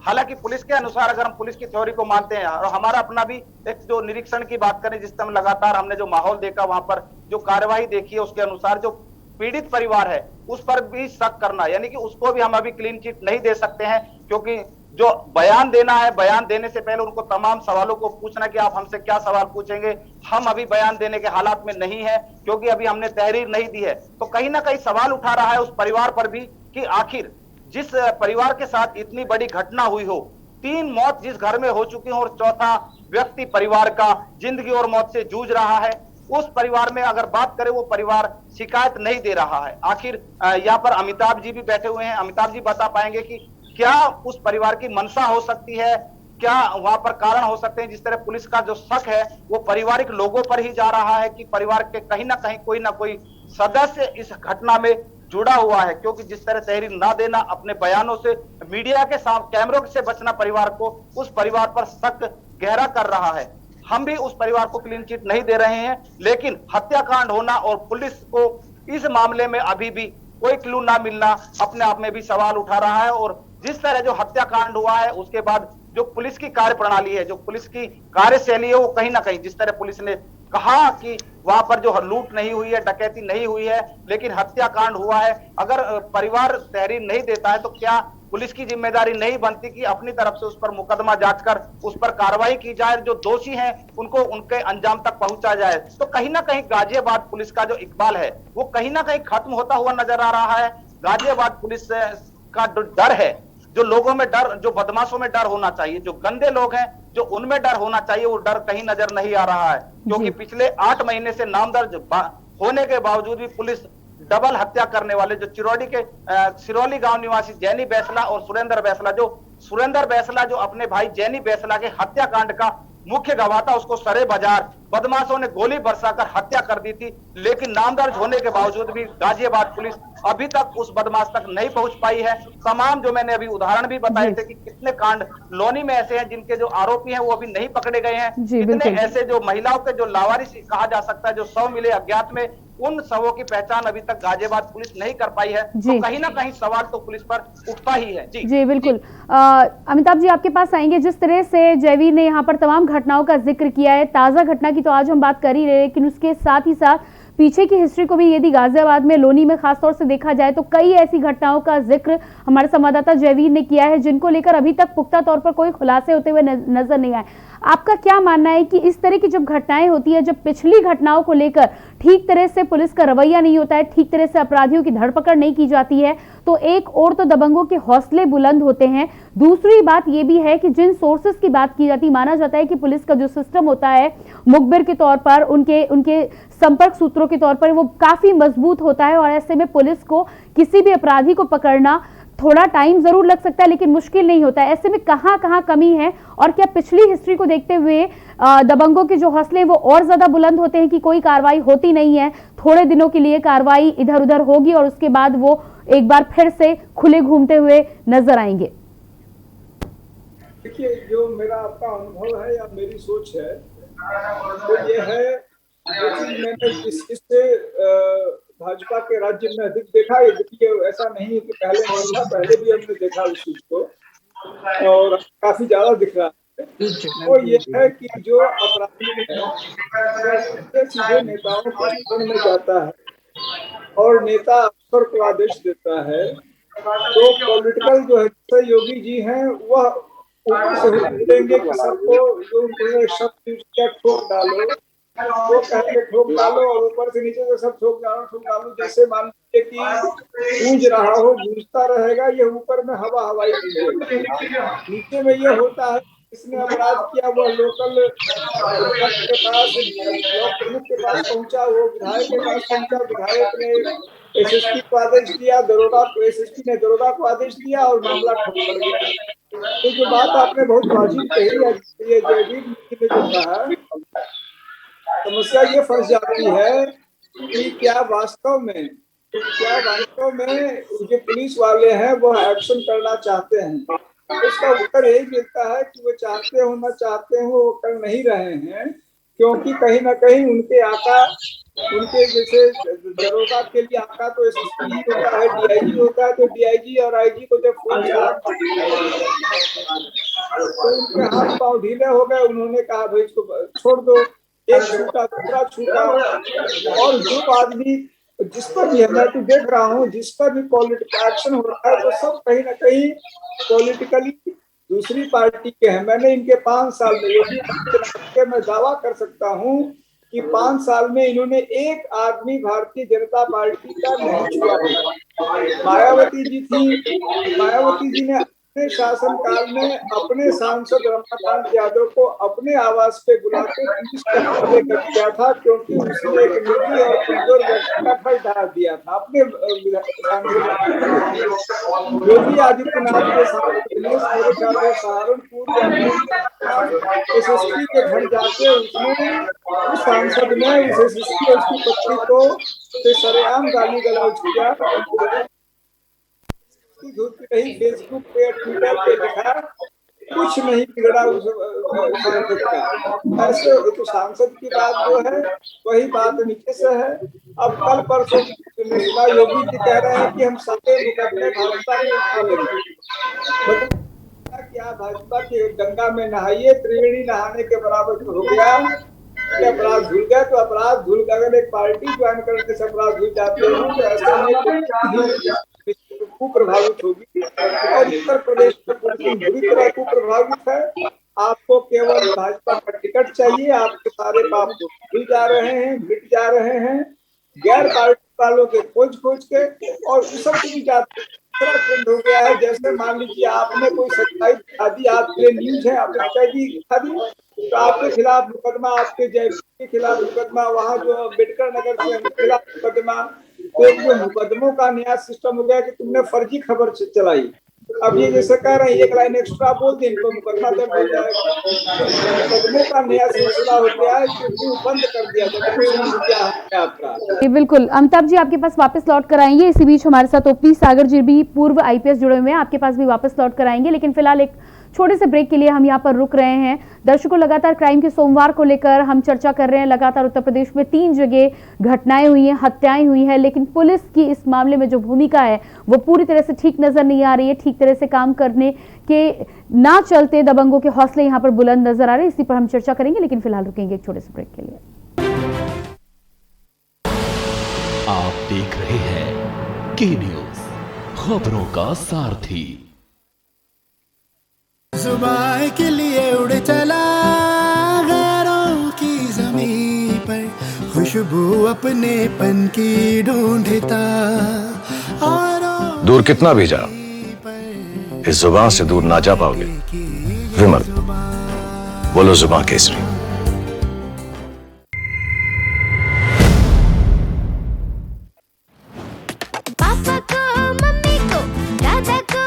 हालांकि पुलिस के अनुसार अगर हम पुलिस की थ्योरी को मानते हैं और हमारा अपना भी एक जो निरीक्षण की बात करें, जिस समय लगातार हमने जो माहौल देखा, वहां पर जो कार्यवाही देखी है, उसके अनुसार जो पीड़ित परिवार है उस पर भी शक करना, यानी कि उसको भी हम अभी क्लीन चिट नहीं दे सकते हैं, क्योंकि जो बयान देना है, बयान देने से पहले उनको तमाम सवालों को पूछना कि आप हमसे क्या सवाल पूछेंगे। हम अभी बयान देने के हालात में नहीं है क्योंकि अभी हमने तहरीर नहीं दी है। तो कहीं ना कहीं सवाल उठा रहा है उस परिवार पर भी कि आखिर जिस परिवार के साथ इतनी बड़ी घटना हुई हो, 3 मौत जिस घर में हो चुकी हो और चौथा व्यक्ति परिवार का जिंदगी और मौत से जूझ रहा है, उस परिवार में अगर बात करें वो परिवार शिकायत नहीं दे रहा है। आखिर यहाँ पर अमिताभ जी भी बैठे हुए हैं, अमिताभ जी बता पाएंगे कि क्या उस परिवार की मंशा हो सकती है, क्या वहां पर कारण हो सकते हैं। जिस तरह पुलिस का जो शक है वो पारिवारिक लोगों पर ही जा रहा है कि परिवार के कहीं ना कोई सदस्य इस घटना में जुड़ा हुआ है, क्योंकि जिस तरह तहरीर ना देना, अपने बयानों से मीडिया के साथ कैमरों से बचना परिवार को, उस परिवार पर शक गहरा कर रहा है। हम भी उस परिवार को क्लीन चिट नहीं दे रहे हैं, लेकिन हत्याकांड होना और पुलिस को इस मामले में अभी भी कोई क्लू ना मिलना अपने आप में भी सवाल उठा रहा है। और जिस तरह जो हत्याकांड हुआ है उसके बाद जो पुलिस की कार्य प्रणाली है, जो पुलिस की कार्यशैली है, वो कहीं ना कहीं जिस तरह पुलिस ने कहा कि वहां पर जो लूट नहीं हुई है, डकैती नहीं हुई है, लेकिन हत्याकांड हुआ है। अगर परिवार तहरीर नहीं देता है तो क्या पुलिस की जिम्मेदारी नहीं बनती कि अपनी तरफ से उस पर मुकदमा जांच कर उस पर कार्रवाई की जाए, जो दोषी हैं उनको उनके अंजाम तक पहुंचा जाए। तो कहीं ना कहीं गाजियाबाद पुलिस का जो इकबाल है वो कहीं ना कहीं खत्म होता हुआ नजर आ रहा है। गाजियाबाद पुलिस का जो डर है, जो लोगों में डर, जो बदमाशों में डर होना चाहिए, जो गंदे लोग हैं जो उनमें डर होना चाहिए, वो डर कहीं नजर नहीं आ रहा है। क्योंकि पिछले 8 महीने से नामदर्ज होने के बावजूद भी पुलिस डबल हत्या करने वाले जो सिरौली गांव निवासी जैनी बैसला और सुरेंद्र बैसला जो अपने भाई जैनी बैसला के हत्याकांड का मुख्य गवाह था, उसको सरे बाजार बदमाशों ने गोली बरसाकर हत्या कर दी थी। लेकिन नामदर्ज होने के बावजूद भी गाजियाबाद पुलिस अभी तक उस बदमाश तक नहीं पहुंच पाई है। तमाम जो मैंने अभी उदाहरण भी बताए थे कि कितने कांड लोनी में ऐसे हैं जिनके जो आरोपी हैं वो अभी नहीं पकड़े गए हैं। कितने ऐसे जो महिलाओं के जो लावारिस कहा जा सकता है, जो शव मिले अज्ञात में, उन शवों की पहचान अभी तक गाजियाबाद पुलिस नहीं कर पाई है। तो कहीं ना कहीं सवाल तो पुलिस पर उठता ही है। जी बिल्कुल। अमिताभ जी आपके पास आएंगे। जिस तरह से जयवीर ने यहाँ पर तमाम घटनाओं का जिक्र किया है, ताजा घटना की तो आज हम बात कर ही रहे, लेकिन उसके साथ ही साथ पीछे की हिस्ट्री को भी यदि गाजियाबाद में लोनी में खासतौर से देखा जाए तो कई ऐसी घटनाओं का जिक्र हमारे संवाददाता जयवीर ने किया है जिनको लेकर अभी तक पुख्ता तौर पर कोई खुलासे होते हुए नजर नहीं आए। आपका क्या मानना है कि इस तरह की जब घटनाएं होती है, जब पिछली घटनाओं को लेकर ठीक तरह से पुलिस का रवैया नहीं होता है, ठीक तरह से अपराधियों की धरपकड़ नहीं की जाती है, तो एक और तो दबंगों के हौसले बुलंद होते हैं, दूसरी बात यह भी है कि जिन सोर्सेस की बात की जाती, माना जाता है कि पुलिस का जो सिस्टम होता है मुखबिर के तौर पर, उनके संपर्क सूत्रों के तौर पर वो काफी मजबूत होता है और ऐसे में पुलिस को किसी भी अपराधी को पकड़ना थोड़ा टाइम जरूर लग सकता है लेकिन मुश्किल नहीं होता है। ऐसे में कहां कहां कमी है और क्या पिछली हिस्ट्री को देखते हुए दबंगों के जो हौसले वो और ज्यादा बुलंद होते हैं कि कोई कार्रवाई होती नहीं है, थोड़े दिनों के लिए कार्रवाई इधर उधर होगी और उसके बाद वो एक बार फिर से खुले घूमते हुए नजर आएंगे? देखिए, जो मेरा आपका अनुभव है या मेरी सोच है तो ये है, मैंने इससे भाजपा के राज्य में अधिक देखा है। देखिए, ऐसा नहीं है कि पहले नहीं था, पहले भी हमने देखा उस चीज को और काफी ज्यादा दिख रहा है। वो ये है कि जो अपराधी सीधे नेताओं के शरण में जाता है और नेता अफसर को आदेश देता है, तो पॉलिटिकल जो है योगी जी हैं वह ऊपर से देंगे कि सबको जो उन्होंने शब्द यूज किया ठोक डालो, वो कहेंगे ठोक डालो और ऊपर से नीचे से सब ठोक डालो। जैसे मान लीजिए कि गूंज रहा हो, गूंजता रहेगा, ये ऊपर में हवाई नीचे में ये होता है। इसने अपराध किया वो लोकल के पास, ब्लॉक प्रमुख के पास पहुंचा, वो विधायक के पास पहुंचा, विधायक ने एसएसपी को आदेश दिया, एसएसपी ने दरोगा को आदेश दिया और मामला ठप पड़ गया। तो जो बात आपने बहुत वाजिब कही है, ये जयवीर ने जो कहा, समस्या ये फंस जाती है कि क्या वास्तव में जो पुलिस वाले हैं वो एक्शन करना चाहते हैं। उसका उत्तर यही मिलता है कि वो चाहते हो ना चाहते हो वो कर नहीं रहे हैं, क्योंकि कहीं ना कहीं उनके आका, उनके जैसे दरोगा के लिए आका तो एसएसपी होता है, डीआईजी होता है, तो डीआईजी और आईजी को जब फोन किया तो उनके हाथ पांव ढीले हो गए। उन्होंने कहा भाई इसको छोड़ दो, एक छूटा दूसरा छूटा, और जो आदमी जिस पर भी मैं तो देख रहा हूँ जिस पर भी पॉलिटिकल एक्शन हो रहा है वो सब कहीं ना कहीं पॉलिटिकली दूसरी पार्टी के हैं। मैंने इनके 5 साल में योगी मैं दावा कर सकता हूँ कि 5 साल में इन्होंने एक आदमी भारतीय जनता पार्टी का नहीं छुआ। मायावती जी थी, मायावती जी ने अपने शासनकाल में अपने सांसद रमाकांत यादव को अपने आवास पे बुला के पुलिस के हवाले कर दिया था, क्योंकि उसने एक निजी और कमजोर व्यक्ति का घर ढा दिया था अपने योगी आदित्यनाथ के साथ सहारनपुर एसएसपी के घर जाके उसने उस सांसद ने उस एसएसपी उसकी पत्नी को सरेआम गाली गलौज किया। नहीं फेसबुक पे ट्विटर पे लिखा, कुछ नहीं बिगड़ा उस सांसद का। ऐसे तो सांसद की बात जो है वही बात नीचे से है। अब कल परसों योगी जी कह रहे हैं कि हम सारे मुकदमे भाजपा में उठा लेंगे। क्या भाजपा के गंगा में नहाइए, त्रिवेणी नहाने के बराबर हो गया। अपराध धुल गया तो अपराध धुल, अगर एक पार्टी ज्वाइन करने से अपराध धुल जाते हैं तो ऐसे कुप्रभावित होगी। और उत्तर प्रदेश में बुरी तरह कुप्रभावित है। आपको केवल भाजपा का टिकट चाहिए, आपके सारे पाप धुल जा रहे हैं, मिट जा रहे हैं गैर पार्टी वालों के खोज के, और उस सब की जाती ट्रेंड हो गया है। जैसे मान लीजिए आपने कोई सच्चाई दिखा दी, आपके न्यूज है, आपने सच्चाई दिखा दी तो आपके खिलाफ मुकदमा, आपके जयवीर के खिलाफ मुकदमा, वहाँ जो अम्बेडकर नगर से खिलाफ मुकदमा, तो जो मुकदमों का नया सिस्टम हो गया कि तुमने फर्जी खबर चलाई। अब ये जैसे कह रहे हैं एक लाइन एक्स्ट्रा बोल दी इनको मुकदमा दर्ज हो जाएगा। मुकदमों का नया सिलसिला हो गया है कि बंद कर दिया जाए आपका। बिल्कुल अमिताभ जी आपके पास वापस लौट कर आएंगे। इसी बीच हमारे साथ ओपी सागर जी भी पूर्व आईपीएस जुड़े हुए हैं, आपके पास भी वापस लौट कर आएंगे, लेकिन फिलहाल एक छोटे से ब्रेक के लिए हम यहाँ पर रुक रहे हैं। दर्शकों, लगातार क्राइम के सोमवार को लेकर हम चर्चा कर रहे हैं। लगातार उत्तर प्रदेश में 3 जगह घटनाएं हुई हैं, हत्याएं हुई हैं, लेकिन पुलिस की इस मामले में जो भूमिका है वो पूरी तरह से ठीक नजर नहीं आ रही है। ठीक तरह से काम करने के ना चलते दबंगों के हौसले यहाँ पर बुलंद नजर आ रहे हैं। इसी पर हम चर्चा करेंगे, लेकिन फिलहाल रुकेंगे एक छोटे से ब्रेक के लिए। आप देख रहे हैं के न्यूज, खबरों का सारथी। जुबान के लिए उड़ चला गैरों की ज़मीं पर, खुशबू अपने पन की ढूंढता। दूर कितना भी जा, इस जुबान से दूर ना जा पाओगे। विमल, बोलो जुबान केसरी। पापा को, मम्मी को, दादा को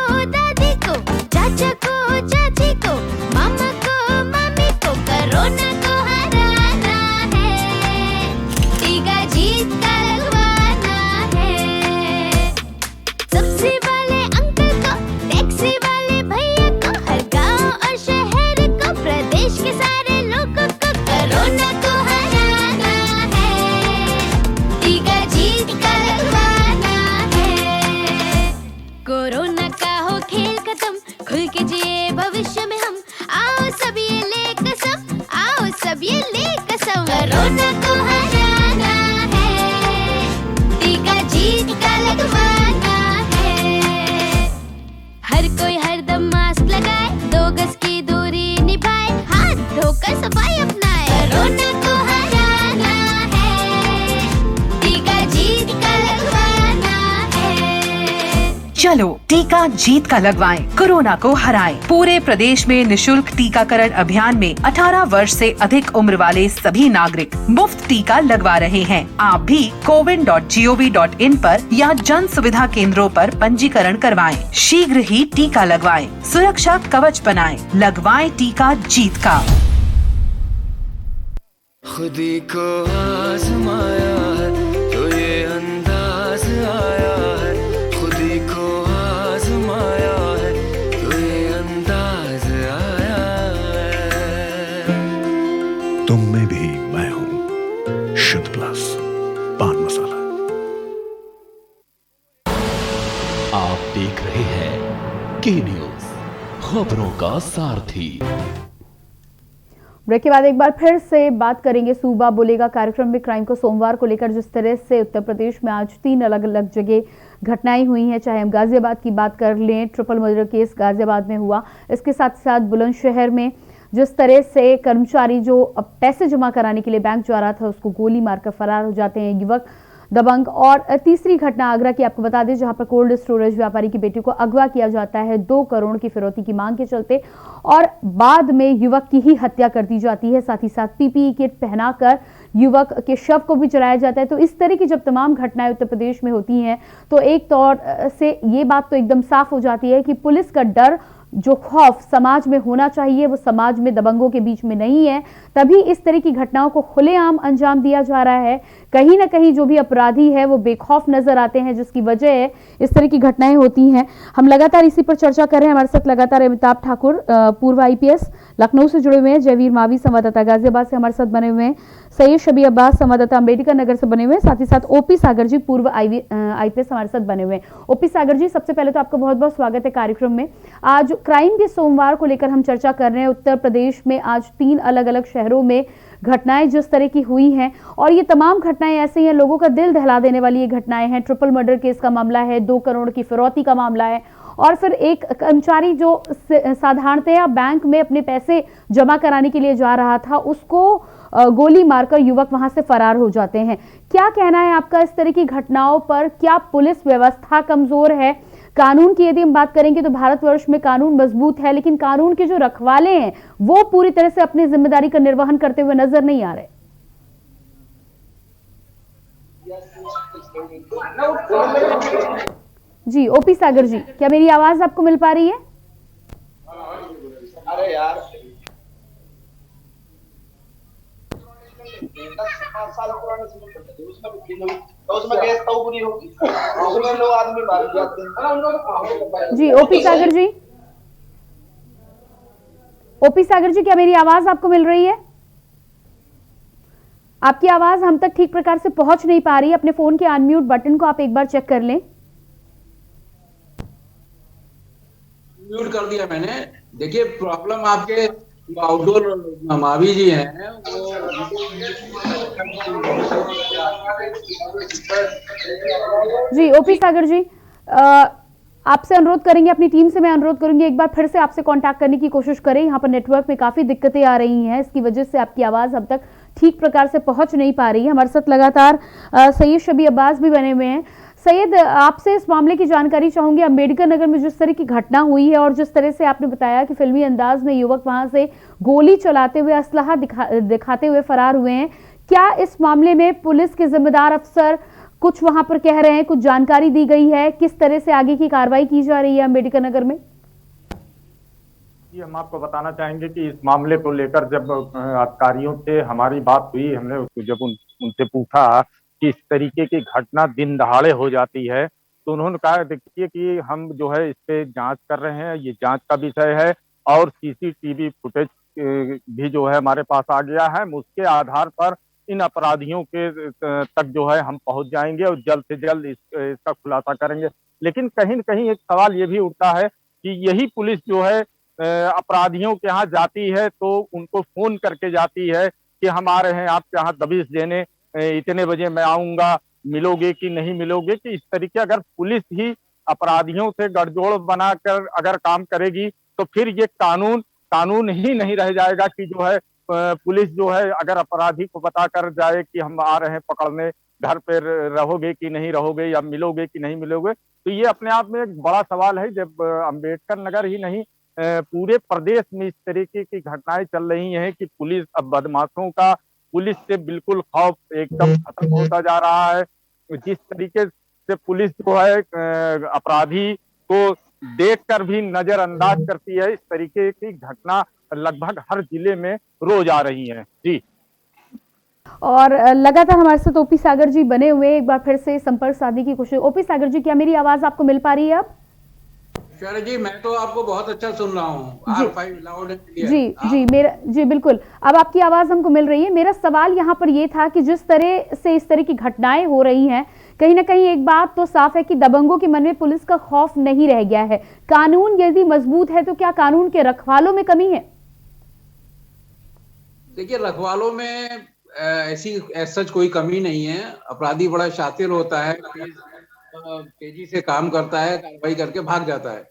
खत्म, खुल के जिए भविष्य में हम। आओ सब ये ले कसम, आओ सब ये ले कसम। कोरोना को हराना है, टीका जीत का लगवाना है। हर कोई हरदम मास्क लगाए, 2 गज की दूरी निभाए, हाथ धोकर सफाई अपनाए। कोरोना को हराना है, टीका जीत का लगवाना है। चलो टीका जीत का लगवाएं, कोरोना को हराएं। पूरे प्रदेश में निशुल्क टीकाकरण अभियान में 18 वर्ष से अधिक उम्र वाले सभी नागरिक मुफ्त टीका लगवा रहे हैं। आप भी cowin.gov.in पर या जन सुविधा केंद्रों पर पंजीकरण करवाएं। शीघ्र ही टीका लगवाएं, सुरक्षा कवच बनाएं, लगवाएं टीका जीत का। खुदी को आजमाया है तो ये अंदाज आया है, खुदी को आजमाया है तो ये अंदाज आया है। तुम में भी मैं हूं, शुद्ध प्लस पान मसाला। आप देख रहे हैं के न्यूज, खबरों का सारथी। ब्रेक के बाद एक बार फिर से बात करेंगे सूबा बोलेगा कार्यक्रम में क्राइम को सोमवार को लेकर। जिस तरह से उत्तर प्रदेश में आज 3 अलग अलग जगह घटनाएं हुई हैं, चाहे हम गाजियाबाद की बात कर लें, ट्रिपल मर्डर केस गाजियाबाद में हुआ, इसके साथ साथ बुलंदशहर में जिस तरह से कर्मचारी जो पैसे जमा कराने के लिए बैंक जा रहा था उसको गोली मारकर फरार हो जाते हैं युवक दबंग। और तीसरी घटना आगरा की आपको बता दें, जहां पर कोल्ड स्टोरेज व्यापारी की बेटी को अगवा किया जाता है 2 करोड़ की फिरौती की मांग के चलते, और बाद में युवक की ही हत्या कर दी जाती है। साथ ही साथ पीपीई किट पहनाकर युवक के शव को भी जलाया जाता है। तो इस तरह की जब तमाम घटनाएं उत्तर प्रदेश में होती हैं तो एक तौर से ये बात तो एकदम साफ हो जाती है कि पुलिस का डर, जो खौफ समाज में होना चाहिए, वो समाज में दबंगों के बीच में नहीं है। तभी इस तरह की घटनाओं को खुलेआम अंजाम दिया जा रहा है। कहीं ना कहीं जो भी अपराधी है वो बेखौफ नजर आते हैं, जिसकी वजह इस तरह की घटनाएं होती हैं। हम लगातार इसी पर चर्चा कर रहे हैं। हमारे साथ लगातार अमिताभ ठाकुर पूर्व आईपीएस लखनऊ से जुड़े हुए हैं, जयवीर मावी संवाददाता गाजियाबाद से हमारे साथ बने हुए हैं, सैयद शबी अब्बास संवाददाता अम्बेडकर नगर से बने हुए हैं, साथ ही साथ ओपी सागर जी पूर्व आईपीएस हमारे साथ बने हुए हैं। ओपी सागर जी, सबसे पहले तो आपका बहुत बहुत स्वागत है कार्यक्रम में। आज क्राइम के सोमवार को लेकर हम चर्चा कर रहे हैं। उत्तर प्रदेश में आज 3 अलग अलग शहरों में घटनाएं जिस तरह की हुई हैं, और ये तमाम घटनाएं ऐसी हैं, लोगों का दिल दहला देने वाली ये घटनाएं हैं। ट्रिपल मर्डर केस का मामला है, 2 करोड़ की फिरौती का मामला है, और फिर एक कर्मचारी जो साधारणतया बैंक में अपने पैसे जमा कराने के लिए जा रहा था, उसको गोली मारकर युवक वहां से फरार हो जाते हैं। क्या कहना है आपका इस तरह की घटनाओं पर? क्या पुलिस व्यवस्था कमजोर है? कानून की यदि हम बात करेंगे तो भारतवर्ष में कानून मजबूत है, लेकिन कानून के जो रखवाले हैं वो पूरी तरह से अपनी जिम्मेदारी का निर्वहन करते हुए नजर नहीं आ रहे। जी ओपी सागर जी, क्या मेरी आवाज आपको मिल पा रही है? अरे यार 5 साल पुराने उसमें गैस तो बुरी होगी, उसमें लोग आदमी मार जाते हैं। जी ओपी सागर जी, ओपी सागर जी, क्या मेरी आवाज आपको मिल रही है? आपकी आवाज हम तक ठीक प्रकार से पहुंच नहीं पा रही। अपने फोन के अनम्यूट बटन को आप एक बार चेक कर लें। म्यूट कर दिया मैंने। देखिए प्रॉब्लम आपके आउटडोर मावी जी हैं जी ओपी सागर जी, आपसे अनुरोध करेंगे, अपनी टीम से मैं अनुरोध करूंगी एक बार फिर से आपसे कांटेक्ट करने की कोशिश करें। यहाँ पर नेटवर्क में काफी दिक्कतें आ रही हैं, इसकी वजह से आपकी आवाज अब तक ठीक प्रकार से पहुंच नहीं पा रही है। हमारे साथ लगातार सैयद शबी अब्बास भी बने हुए हैं। सैयद, आपसे इस मामले की जानकारी चाहूंगी। अम्बेडकर नगर में जिस तरह की घटना हुई है और जिस तरह से आपने बताया कि फिल्मी अंदाज में युवक वहां से गोली चलाते हुए, असलहा दिखाते हुए फरार हुए हैं, क्या इस मामले में पुलिस के जिम्मेदार अफसर कुछ वहां पर कह रहे हैं, कुछ जानकारी दी गई है? किस तरह से आगे की कार्रवाई की जा रही है अम्बेडकर नगर में? जी, हम आपको बताना चाहेंगे कि इस मामले को लेकर जब अधिकारियों से हमारी बात हुई, हमने जब उनसे पूछा कि इस तरीके की घटना दिन दहाड़े हो जाती है, तो उन्होंने कहा देखिए कि हम जो है इस पे जांच कर रहे हैं, ये जांच का विषय है, और सीसीटीवी फुटेज भी जो है हमारे पास आ गया है। उसके आधार पर इन अपराधियों के तक जो है हम पहुंच जाएंगे और जल्द से जल्द इसका खुलासा करेंगे। लेकिन कहीं न कहीं एक सवाल ये भी उठता है कि यही पुलिस जो है अपराधियों के यहाँ जाती है तो उनको फोन करके जाती है कि हम आ रहे हैं आपके यहाँ दबिश देने, इतने बजे मैं आऊंगा, मिलोगे कि नहीं मिलोगे। कि इस तरीके अगर पुलिस ही अपराधियों से गठजोड़ बनाकर अगर काम करेगी तो फिर ये कानून ही नहीं रह जाएगा कि जो है पुलिस जो है अगर अपराधी को बता कर जाए कि हम आ रहे हैं पकड़ने, घर पे रहोगे कि नहीं रहोगे या मिलोगे कि नहीं मिलोगे। तो ये अपने आप में एक बड़ा सवाल है। जब अंबेडकर नगर ही नहीं पूरे प्रदेश में इस तरीके की घटनाएं चल रही हैं कि पुलिस अब बदमाशों का पुलिस से बिल्कुल खौफ एकदम खत्म होता जा रहा है। जिस तरीके से पुलिस जो है अपराधी को देखकर भी नजरअंदाज करती है, इस तरीके की घटना लगभग हर जिले में रोज आ रही है। जी, और लगातार हमारे साथ ओपी सागर जी बने हुए, एक बार फिर से संपर्क साधने की कोशिश। ओपी सागर जी, क्या मेरी आवाज आपको मिल पा रही है अब? जी, मैं तो आपको बहुत अच्छा सुन रहा हूँ। जी बिल्कुल, अब आपकी आवाज हमको मिल रही है। मेरा सवाल यहाँ पर ये था कि जिस तरह से इस तरह की घटनाएं हो रही हैं, कहीं ना कहीं एक बात तो साफ है कि दबंगों के मन में पुलिस का खौफ नहीं रह गया है। कानून यदि मजबूत है तो क्या कानून के रखवालों में कमी है? देखिए, रखवालों में ऐसी सच कोई कमी नहीं है। अपराधी बड़ा शातिर होता है, तेजी से काम करता है, कार्रवाई करके भाग जाता है।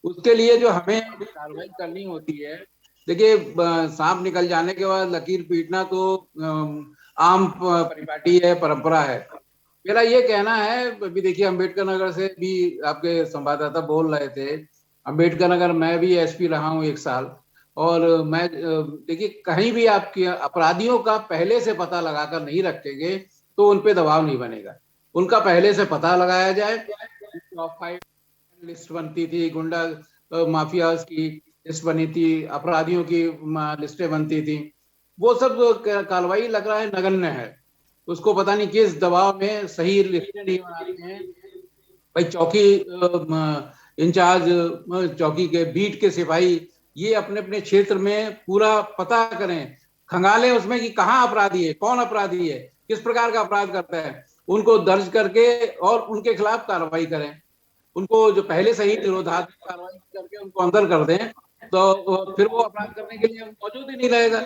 उसके लिए जो हमें कार्रवाई करनी होती है, देखिए सांप निकल जाने के बाद लकीर पीटना तो आम परिपाटी है, परंपरा है। मेरा ये कहना है, अभी देखिए अम्बेडकर नगर से भी आपके संवाददाता बोल रहे थे, अम्बेडकर नगर मैं भी एसपी रहा हूँ 1 साल, और मैं देखिए कहीं भी आपके अपराधियों का पहले से पता लगाकर नहीं रखेंगे तो उन पे दबाव नहीं बनेगा। उनका पहले से पता लगाया जाए। टॉप 5 लिस्ट बनती थी, गुंडा माफियाज की लिस्ट बनी थी, अपराधियों की लिस्टें बनती थी, वो सब कार्रवाई लग रहा है नगण्य है। उसको पता नहीं किस दबाव में सही लिस्टें नहीं बनाते हैं। भाई चौकी इंचार्ज, चौकी के बीट के सिपाही, ये अपने अपने क्षेत्र में पूरा पता करें, खंगालें उसमें कि कहाँ अपराधी है, कौन अपराधी है, किस प्रकार का अपराध करता है, उनको दर्ज करके और उनके खिलाफ कार्रवाई करें। उनको जो पहले से ही निरोधात्मक कार्रवाई करके उनको अंदर कर दें, तो फिर वो अपराध करने के लिए मौजूद ही नहीं रहेगा।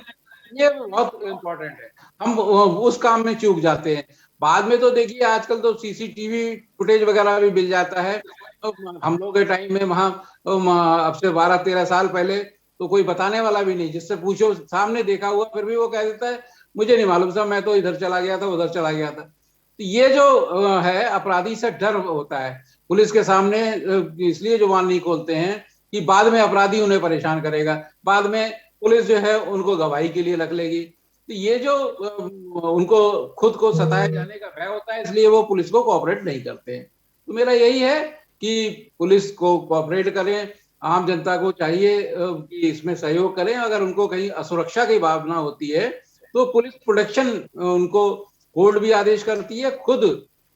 ये बहुत इम्पोर्टेंट है। हम उस काम में चूक जाते हैं। बाद में तो देखिए आजकल तो सीसीटीवी फुटेज वगैरह भी मिल जाता है। तो हम लोग के टाइम में वहां अब से 12-13 साल पहले तो कोई बताने वाला भी नहीं, जिससे पूछो सामने देखा हुआ फिर भी वो कह देता है मुझे नहीं मालूम साहब, मैं तो इधर चला गया था, उधर चला गया था। तो ये जो है अपराधी से डर होता है पुलिस के सामने, इसलिए जुबान नहीं खोलते हैं कि बाद में अपराधी उन्हें परेशान करेगा, बाद में पुलिस जो है उनको गवाही के लिए रख लेगी। तो ये जो उनको खुद को सताए जाने का भय होता है, इसलिए वो पुलिस को कोऑपरेट नहीं करते हैं। तो मेरा यही है कि पुलिस को कोऑपरेट करें, आम जनता को चाहिए कि इसमें सहयोग करें। अगर उनको कहीं असुरक्षा की भावना होती है तो पुलिस प्रोटेक्शन उनको कोर्ट भी आदेश करती है, खुद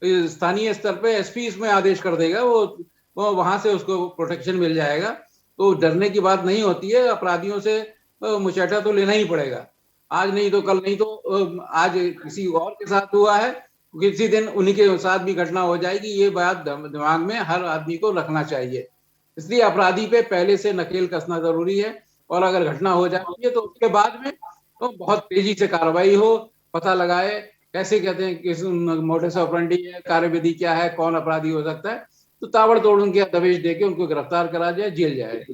स्थानीय स्तर पे एसपी इसमें आदेश कर देगा, वो वहां से उसको प्रोटेक्शन मिल जाएगा। तो डरने की बात नहीं होती है। अपराधियों से मुचैठा तो लेना ही पड़ेगा, आज नहीं तो कल नहीं तो आज किसी और के साथ हुआ है, किसी दिन उन्हीं के साथ भी घटना हो जाएगी। ये बात दिमाग में हर आदमी को रखना चाहिए। इसलिए अपराधी पे पहले से नकेल कसना जरूरी है, और अगर घटना हो जाती है तो उसके बाद में तो बहुत तेजी से कार्रवाई हो, पता लगाए कैसे कहते हैं किस मोडस ऑपरेंडी है, कार्यविधि क्या है, कौन अपराधी हो सकता है, तो ताबड़तोड़ उनके दबिश देके उनको गिरफ्तार करा जाए, जेल जाए।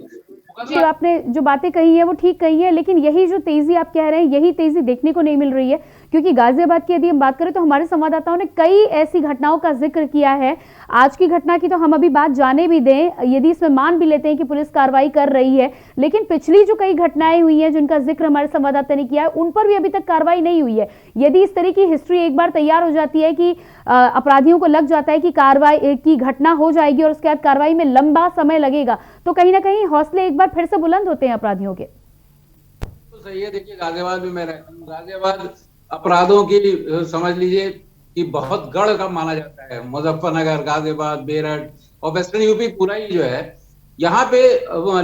तो आपने जो बातें कही है वो ठीक कही है, लेकिन यही जो तेजी आप कह रहे हैं, यही तेजी देखने को नहीं मिल रही है। क्योंकि गाजियाबाद की यदि हम बात करें तो हमारे संवाददाताओं ने कई ऐसी घटनाओं का जिक्र किया है। आज की घटना की तो हम अभी बात जाने भी दें, यदि इसमें मान भी लेते हैं कि पुलिस कार्रवाई कर रही है, लेकिन पिछली जो कई घटनाएं हुई हैं जिनका जिक्र हमारे संवाददाता ने किया है, उन पर भी अभी तक कार्रवाई नहीं हुई है। यदि इस तरह की हिस्ट्री एक बार तैयार हो जाती है कि अपराधियों को लग जाता है कि कार्रवाई की घटना हो जाएगी और उसके बाद कार्रवाई में लंबा समय लगेगा, तो कहीं ना कहीं हौसले एक बार फिर से बुलंद होते हैं अपराधियों के। तो सही है। देखिए गाजियाबाद में मैं रहता हूँ, गाजियाबाद अपराधों की समझ लीजिए कि बहुत गढ़ का माना जाता है। मुजफ्फरनगर, गाजियाबाद, बेरठ और वेस्टर्न यूपी पूरा ही जो है यहाँ पे,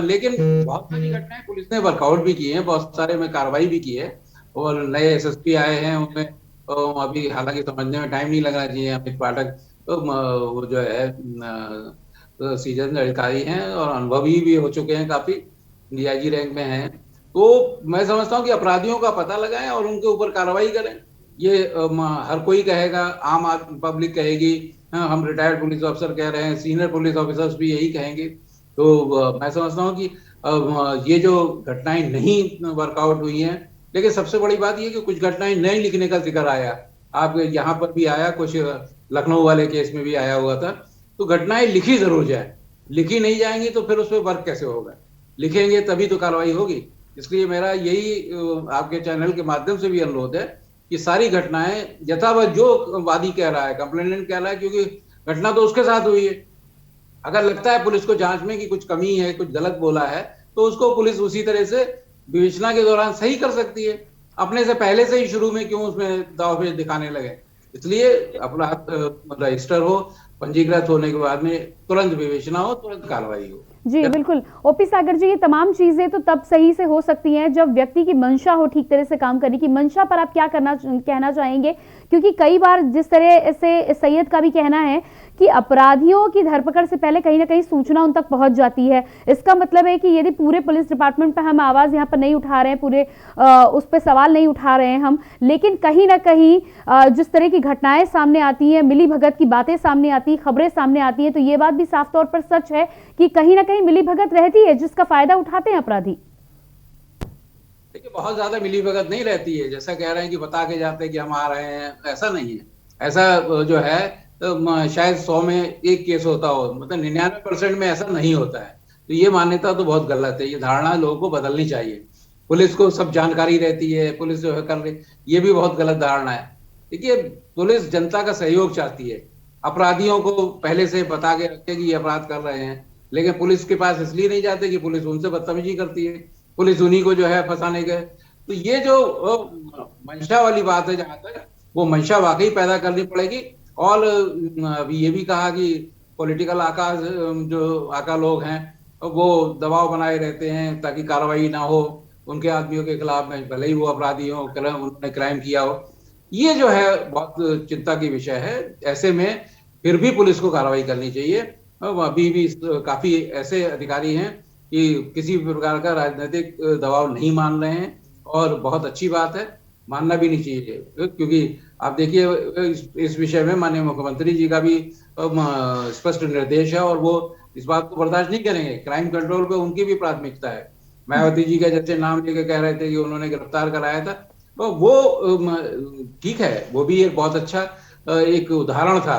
लेकिन बहुत सारी घटनाएं पुलिस ने वर्कआउट भी किए हैं, बहुत सारे में कार्रवाई भी की है, और नए एसएसपी आए हैं उनमें अभी हालांकि समझने में टाइम नहीं लगना चाहिए। अमित पाठक वो जो है सीजन अधिकारी हैं और अनुभवी भी हो चुके हैं, काफी डीआईजी रैंक में हैं। तो मैं समझता हूँ कि अपराधियों का पता लगाएं और उनके ऊपर कार्रवाई करें। ये हर कोई कहेगा, आम आदमी पब्लिक कहेगी, हम रिटायर्ड पुलिस ऑफिसर कह रहे हैं, सीनियर पुलिस ऑफिसर्स भी यही कहेंगे। तो मैं समझता हूँ कि ये जो घटनाएं नहीं वर्कआउट हुई हैं, लेकिन सबसे बड़ी बात ये कि कुछ घटनाएं नहीं लिखने का जिक्र आया, आप यहाँ पर भी आया, कुछ लखनऊ वाले केस में भी आया हुआ था। तो घटनाएं लिखी जरूर जाए, लिखी नहीं जाएंगी तो फिर उस पर वर्क कैसे होगा? लिखेंगे तभी तो कार्रवाई होगी। इसलिए मेरा यही आपके चैनल के माध्यम से भी अनुरोध है कि सारी घटनाएं यथावत, जो वादी कह रहा है, कंप्लेनेंट कह रहा है, क्योंकि घटना तो उसके साथ हुई है। अगर लगता है पुलिस को जांच में कि कुछ कमी है, कुछ गलत बोला है, तो उसको पुलिस उसी तरह से विवेचना के दौरान सही कर सकती है। अपने से पहले से ही शुरू में क्यों उसमें दावपेच दिखाने लगे? इसलिए अपराध रजिस्टर हो, पंजीकृत होने के बाद में तुरंत विवेचना हो, तुरंत कार्रवाई हो। जी बिल्कुल ओपी सागर जी, ये तमाम चीजें तो तब सही से हो सकती हैं जब व्यक्ति की मंशा हो ठीक तरह से काम करने की। मंशा पर आप क्या कहना चाहेंगे? क्योंकि कई बार जिस तरह से सैयद का भी कहना है कि अपराधियों की धरपकड़ से पहले कहीं ना कहीं सूचना उन तक पहुंच जाती है। इसका मतलब है कि यदि पूरे पुलिस डिपार्टमेंट पर हम आवाज यहाँ पर नहीं उठा रहे हैं, पूरे उस पर सवाल नहीं उठा रहे हैं हम, लेकिन कहीं ना कहीं जिस तरह की घटनाएं सामने आती हैं, मिली भगत की बातें सामने आती हैं, खबरें सामने आती हैं, तो ये बात भी साफ तौर पर सच है कि कहीं ना कहीं मिली भगत रहती है जिसका फायदा उठाते हैं अपराधी। देखिए, बहुत ज्यादा मिली भगत नहीं रहती है, जैसा कह रहे हैं कि बता के जाते हैं कि हम आ रहे हैं, ऐसा नहीं है। ऐसा जो है शायद 100 में 1 केस होता हो, मतलब 99% में ऐसा नहीं होता है। तो ये मान्यता तो बहुत गलत है, ये धारणा लोगों को बदलनी चाहिए। पुलिस को सब जानकारी रहती है, पुलिस जो है कर रही, ये भी बहुत गलत धारणा है। देखिए, पुलिस जनता का सहयोग चाहती है, अपराधियों को पहले से बता के रखे कि ये अपराध कर रहे हैं, लेकिन पुलिस के पास इसलिए नहीं जाते कि पुलिस उनसे बदतमीजी करती है, पुलिस उन्हीं को जो है फंसाने के। तो ये जो मंशा वाली बात है, जहां तक वो मंशा वाकई पैदा करनी पड़ेगी। और अभी ये भी कहा कि पॉलिटिकल आका लोग हैं वो दबाव बनाए रहते हैं ताकि कार्रवाई ना हो उनके आदमियों के खिलाफ में, भले ही वो अपराधी हो, उन्होंने क्राइम किया हो। ये जो है बहुत चिंता की विषय है। ऐसे में फिर भी पुलिस को कार्रवाई करनी चाहिए। अभी भी काफी ऐसे अधिकारी हैं कि किसी भी प्रकार का राजनीतिक दबाव नहीं मान रहे हैं, और बहुत अच्छी बात है, मानना भी नहीं चाहिए। क्योंकि आप देखिए, इस विषय में माननीय मुख्यमंत्री जी का भी स्पष्ट निर्देश है और वो इस बात को बर्दाश्त नहीं करेंगे। क्राइम कंट्रोल पे उनकी भी प्राथमिकता है। मायावती जी का जैसे नाम लेके कह रहे थे कि उन्होंने गिरफ्तार कराया था, तो वो ठीक है, वो भी एक बहुत अच्छा एक उदाहरण था,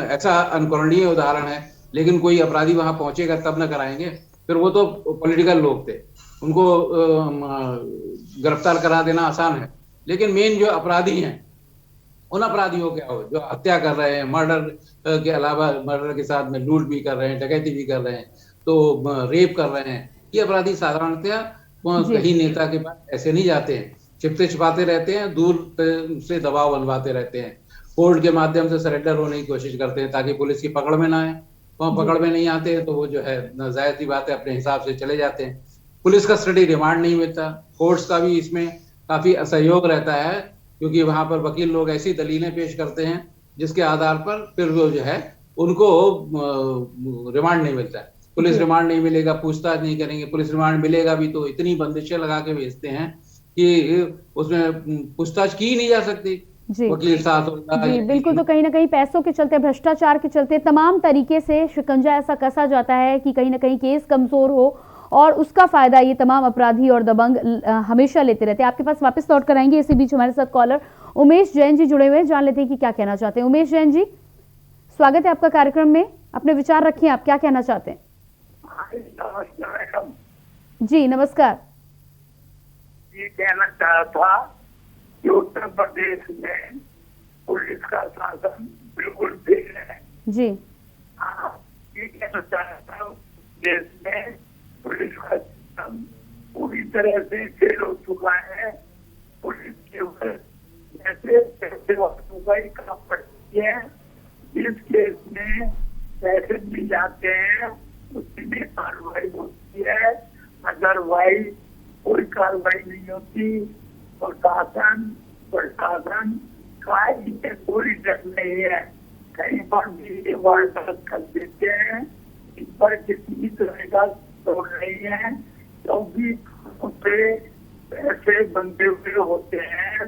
ऐसा अनुकरणीय उदाहरण है। लेकिन कोई अपराधी वहां पहुंचेगा तब न कराएंगे, फिर वो तो पॉलिटिकल लोग थे, उनको गिरफ्तार करा देना आसान है। लेकिन मेन जो अपराधी हैं, उन अपराधियों क्या हो जो हत्या कर रहे हैं, मर्डर के अलावा मर्डर के साथ में लूट भी कर रहे हैं, डकैती भी कर रहे हैं, तो रेप कर रहे हैं, ये अपराधी साधारणतया कहीं नेता के पास ऐसे नहीं जाते हैं, छिपते छिपाते रहते हैं, दूर से दबाव बनवाते रहते हैं, कोर्ट के माध्यम से सरेंडर होने की कोशिश करते हैं ताकि पुलिस की पकड़ में ना आए। वहाँ पकड़ में नहीं आते हैं तो वो जो है जाहिर सी बात है अपने हिसाब से चले जाते हैं। पुलिस का स्टडी रिमांड नहीं मिलता, कोर्ट्स का भी इसमें काफी असहयोग रहता है, क्योंकि वहां पर वकील लोग ऐसी दलीलें पेश करते हैं जिसके आधार पर फिर वो जो है उनको रिमांड नहीं मिलता है। पुलिस रिमांड नहीं मिलेगा, पूछताछ नहीं करेंगे, पुलिस रिमांड मिलेगा भी तो इतनी बंदिशें लगा के भेजते हैं कि उसमें पूछताछ की ही नहीं जा सकती। वकील साथ जी बिल्कुल। तो कहीं ना कहीं पैसों के चलते, भ्रष्टाचार के चलते तमाम तरीके से शिकंजा ऐसा कसा जाता है कि कहीं ना कहीं केस कमजोर हो, और उसका फायदा ये तमाम अपराधी और दबंग हमेशा लेते रहते हैं। आपके पास वापस लौट कर आएंगे। इसी बीच हमारे साथ कॉलर उमेश जैन जी जुड़े हुए हैं, जान लेते हैं कि क्या कहना चाहते हैं। उमेश जैन जी, स्वागत है आपका कार्यक्रम में, अपने विचार रखिए, आप क्या कहना चाहते हैं? जी नमस्कार। ये कहना चाहा था कि उत्तर प्रदेश में पुलिस का शासन बिल्कुल फेल है। जी ये कहना चाहा था, देश में पुलिस का सिस्टम पूरी तरह से फेल हो चुका है। पुलिस के ऊपर ऐसे वक्तों का ही काम पड़ती है, जिस केस में पैसे मिल जाते हैं उसी में कार्रवाई होती है, अदरवाइज कोई कार्रवाई नहीं होती। प्रशासन का इससे कोई डर नहीं है, कहीं पर भी वारदात कर देते हैं, इस पर किसी तरह का तोड़ नहीं है, क्योंकि पे ऐसे बंदे हुए होते हैं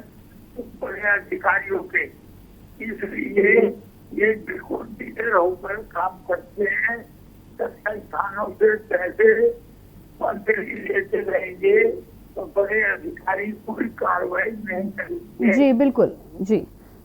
बड़े अधिकारियों के, इसलिए ये बिल्कुल नीचे होकर काम करते हैं। संस्थानों से पैसे मंत्री लेते रहेंगे तो बड़े अधिकारी कोई कार्रवाई नहीं करेंगे। जी बिल्कुल जी,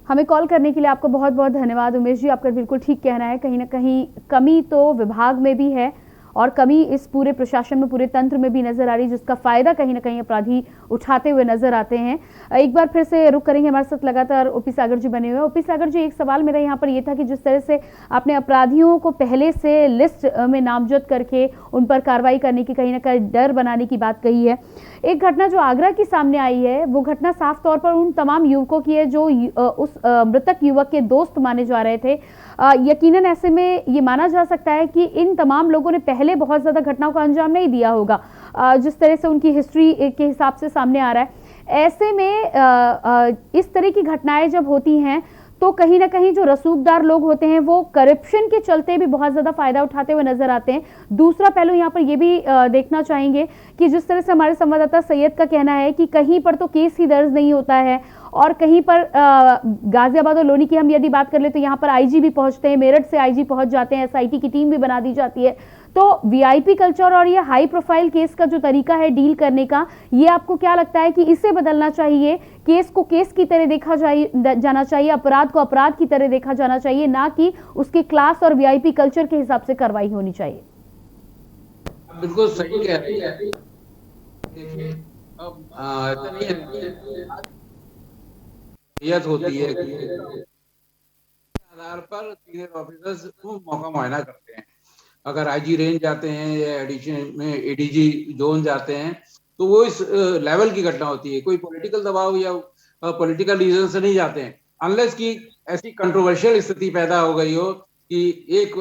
हमें कॉल करने के लिए आपको बहुत बहुत धन्यवाद उमेश जी। आपका बिल्कुल ठीक कहना है, कहीं ना कहीं कमी तो विभाग में भी है और कमी इस पूरे प्रशासन में, पूरे तंत्र में भी नजर आ रही है, जिसका फायदा कहीं ना कहीं अपराधी उठाते हुए नजर आते हैं। एक बार फिर से रुक करेंगे, हमारे साथ लगातार ओपी सागर जी बने हुए हैं। ओपी सागर जी, एक सवाल मेरा यहाँ पर ये था कि जिस तरह से आपने अपराधियों को पहले से लिस्ट में नामजद करके उन पर कार्रवाई करने की, कहीं ना कहीं डर बनाने की बात कही है, एक घटना जो आगरा की सामने आई है वो घटना साफ तौर पर उन तमाम युवकों की है जो उस मृतक युवक के दोस्त माने जा रहे थे। यकीनन ऐसे में ये माना जा सकता है कि इन तमाम लोगों ने पहले बहुत ज्यादा घटनाओं का अंजाम नहीं दिया होगा, जिस तरह से उनकी हिस्ट्री के हिसाब से सामने आ रहा है। ऐसे में इस तरह की घटनाएं जब होती हैं तो कहीं ना कहीं जो रसूखदार लोग होते हैं वो करप्शन के चलते भी बहुत ज्यादा फायदा उठाते हुए नजर आते हैं। दूसरा पहलू यहाँ पर ये भी देखना चाहेंगे कि जिस तरह से हमारे संवाददाता सैयद का कहना है कि कहीं पर तो केस ही दर्ज नहीं होता है और कहीं पर गाजियाबाद और लोनी की हम यदि बात कर ले तो यहाँ पर आईजी भी पहुंचते हैं, मेरठ से आईजी पहुंच जाते हैं, एसआईटी की टीम भी बना दी जाती है। तो वीआईपी कल्चर और ये हाई प्रोफाइल केस का जो तरीका है डील करने का, ये आपको क्या लगता है कि इसे बदलना चाहिए? केस को केस की तरह देखा जाना चाहिए, अपराध को अपराध की तरह देखा जाना चाहिए, ना कि उसके क्लास और वीआईपी कल्चर के हिसाब से कार्रवाई होनी चाहिए? बिल्कुल सही कह रही है। देखिए अब ऐसा नहीं है होती है कि आधार पर सीनियर ऑफिसर्स को मौका मुआयना करते हैं। अगर आईजी रेंज जाते हैं या एडिशन में एडीजी जोन जाते हैं तो वो इस लेवल की घटना होती है, कोई पॉलिटिकल दबाव या पॉलिटिकल रीजन से नहीं जाते हैं, अनलेस कि ऐसी कंट्रोवर्शियल स्थिति पैदा हो गई हो कि एक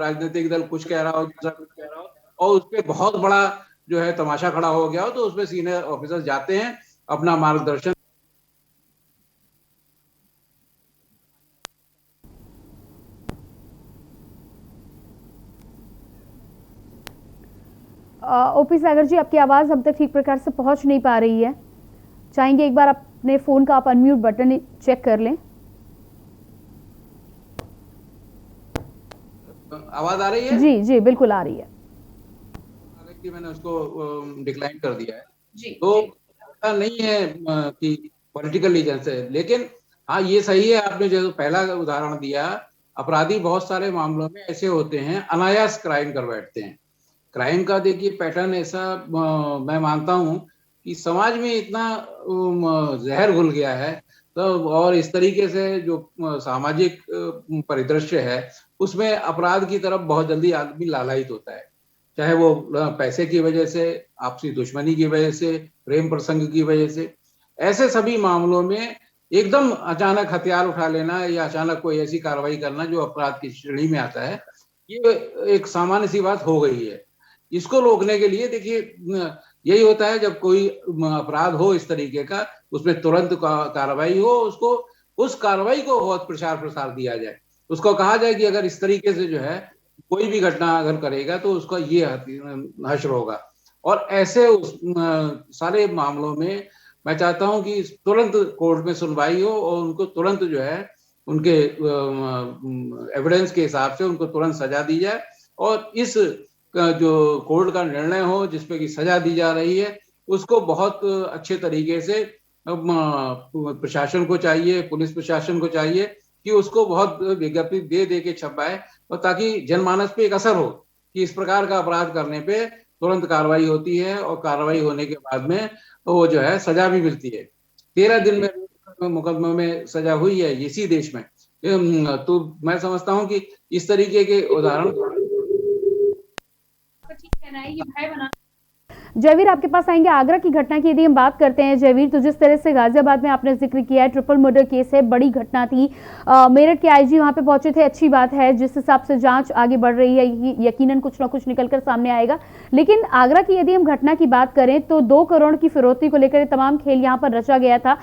राजनीतिक दल कुछ कह रहा हो, दूसरा कुछ कह रहा हो और उस पर बहुत बड़ा जो है तमाशा खड़ा हो गया हो, तो उसमें सीनियर ऑफिसर जाते हैं, अपना मार्गदर्शन। ओपी सागर जी, आपकी आवाज अब तक ठीक प्रकार से पहुंच नहीं पा रही है, चाहेंगे एक बार अपने फोन का आप अनम्यूट बटन चेक कर लें। आवाज आ रही है? जी जी बिल्कुल आ रही है। मैंने उसको डिक्लाइन कर दिया है जी, तो ऐसा नहीं है कि पॉलिटिकल रीजन से, लेकिन हाँ ये सही है आपने जो पहला उदाहरण दिया, अपराधी बहुत सारे मामलों में ऐसे होते हैं अनायास क्राइम कर बैठते हैं। क्राइम का देखिए पैटर्न ऐसा मैं मानता हूं कि समाज में इतना जहर घुल गया है, तो और इस तरीके से जो सामाजिक परिदृश्य है उसमें अपराध की तरफ बहुत जल्दी आदमी लालायित होता है, चाहे वो पैसे की वजह से, आपसी दुश्मनी की वजह से, प्रेम प्रसंग की वजह से। ऐसे सभी मामलों में एकदम अचानक हथियार उठा लेना या अचानक कोई ऐसी कार्रवाई करना जो अपराध की श्रेणी में आता है, ये एक सामान्य सी बात हो गई है। इसको रोकने के लिए देखिए यही होता है, जब कोई अपराध हो इस तरीके का, उसमें तुरंत कार्रवाई हो, उसको उस कार्रवाई को बहुत प्रचार प्रसार दिया जाए, उसको कहा जाए कि अगर इस तरीके से जो है कोई भी घटना अगर करेगा तो उसका ये हश्र होगा। और ऐसे सारे मामलों में मैं चाहता हूं कि तुरंत कोर्ट में सुनवाई हो और उनको तुरंत जो है उनके एविडेंस के हिसाब से उनको तुरंत सजा दी जाए, और इस जो कोर्ट का निर्णय हो जिसपे की सजा दी जा रही है उसको बहुत अच्छे तरीके से प्रशासन को चाहिए, पुलिस प्रशासन को चाहिए कि उसको बहुत विज्ञप्ति दे के छपाए, और ताकि जनमानस पे एक असर हो कि इस प्रकार का अपराध करने पे तुरंत कार्रवाई होती है और कार्रवाई होने के बाद में वो जो है सजा भी मिलती है। 13 दिन में मुकदमे में सजा हुई है इसी देश में। तो मैं समझता हूं कि इस तरीके के उदाहरण। जयवीर, आपके पास आएंगे। आगरा की घटना की यदि हम बात करते हैं जयवीर, तो जिस तरह से गाजियाबाद में आपने जिक्र किया है, ट्रिपल मर्डर केस है, बड़ी घटना थी, मेरठ के आईजी वहां पे पहुंचे थे, अच्छी बात है, जिस हिसाब से जांच आगे बढ़ रही है यकीनन कुछ ना कुछ निकलकर सामने आएगा। लेकिन आगरा की यदि हम घटना की बात करें तो 2 करोड़ की फिरौती को लेकर तमाम खेल यहाँ पर रचा गया था।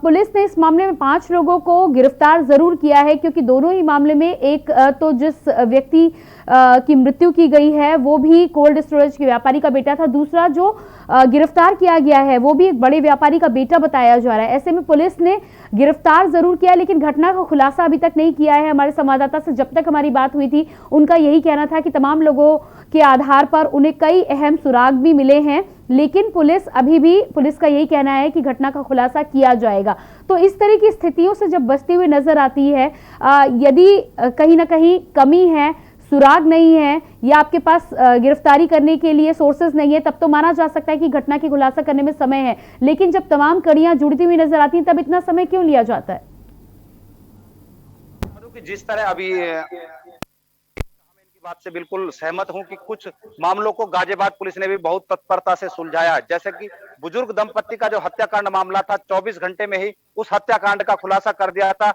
पुलिस ने इस मामले में 5 लोगों को गिरफ्तार जरूर किया है, क्योंकि दोनों ही मामले में एक तो जिस व्यक्ति की मृत्यु की गई है वो भी कोल्ड स्टोरेज के व्यापारी का बेटा था। दूसरा जो गिरफ्तार किया गया है वो भी एक बड़े व्यापारी का बेटा बताया जा रहा है। ऐसे में पुलिस ने गिरफ्तार जरूर किया लेकिन घटना का खुलासा अभी तक नहीं किया है। हमारे संवाददाता से जब तक हमारी बात हुई थी उनका यही कहना था कि तमाम लोगों के आधार पर उन्हें कई अहम सुराग भी मिले हैं, लेकिन पुलिस का यही कहना है कि घटना का खुलासा किया जाएगा। तो इस तरह की स्थितियों से जब बचती हुई नजर आती है, यदि कहीं ना कहीं कमी है, सुराग नहीं है या आपके पास गिरफ्तारी करने के लिए सोर्सेज नहीं है, तब तो माना जा सकता है कि घटना की खुलासा करने में समय है। लेकिन जब तमाम कड़ियां जुड़ती हुई नजर आती हैं तब इतना समय क्यों लिया जाता है? जिस तरह अभी इनकी बात से बिल्कुल सहमत हूं कि कुछ मामलों को गाजियाबाद पुलिस ने भी बहुत तत्परता से सुलझाया। जैसे कि बुजुर्ग दंपत्ति का जो हत्याकांड मामला था, 24 घंटे में ही उस हत्याकांड का खुलासा कर दिया था।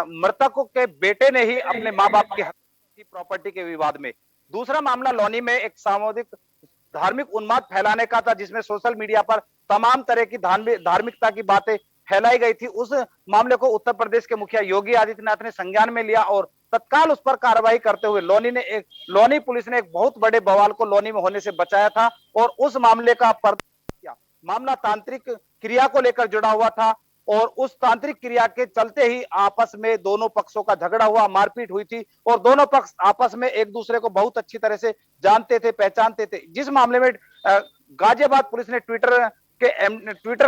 मृतकों के बेटे ने ही अपने माँ बाप की हत्या की प्रॉपर्टी के विवाद में। दूसरा मामला लौनी में एक सामुदायिक धार्मिक उन्माद फैलाने का था, जिसमें सोशल मीडिया पर तमाम तरह की धार्मिकता की बातें फैलाई गई थी। उस मामले को उत्तर प्रदेश के मुखिया योगी आदित्यनाथ ने संज्ञान में लिया और तत्काल उस पर कार्रवाई करते हुए लौनी पुलिस ने एक बहुत बड़े बवाल को लौनी में होने से बचाया था और उस मामले का पर्दाफाश किया। मामला तांत्रिक क्रिया को लेकर जुड़ा हुआ था और उस तांत्रिक क्रिया के चलते ही आपस में दोनों पक्षों का झगड़ा हुआ, मारपीट हुई थी और दोनों पक्ष आपस में एक दूसरे को बहुत अच्छी तरह से जानते थे, पहचानते थे। जिस मामले में गाजियाबाद पुलिस ने ट्विटर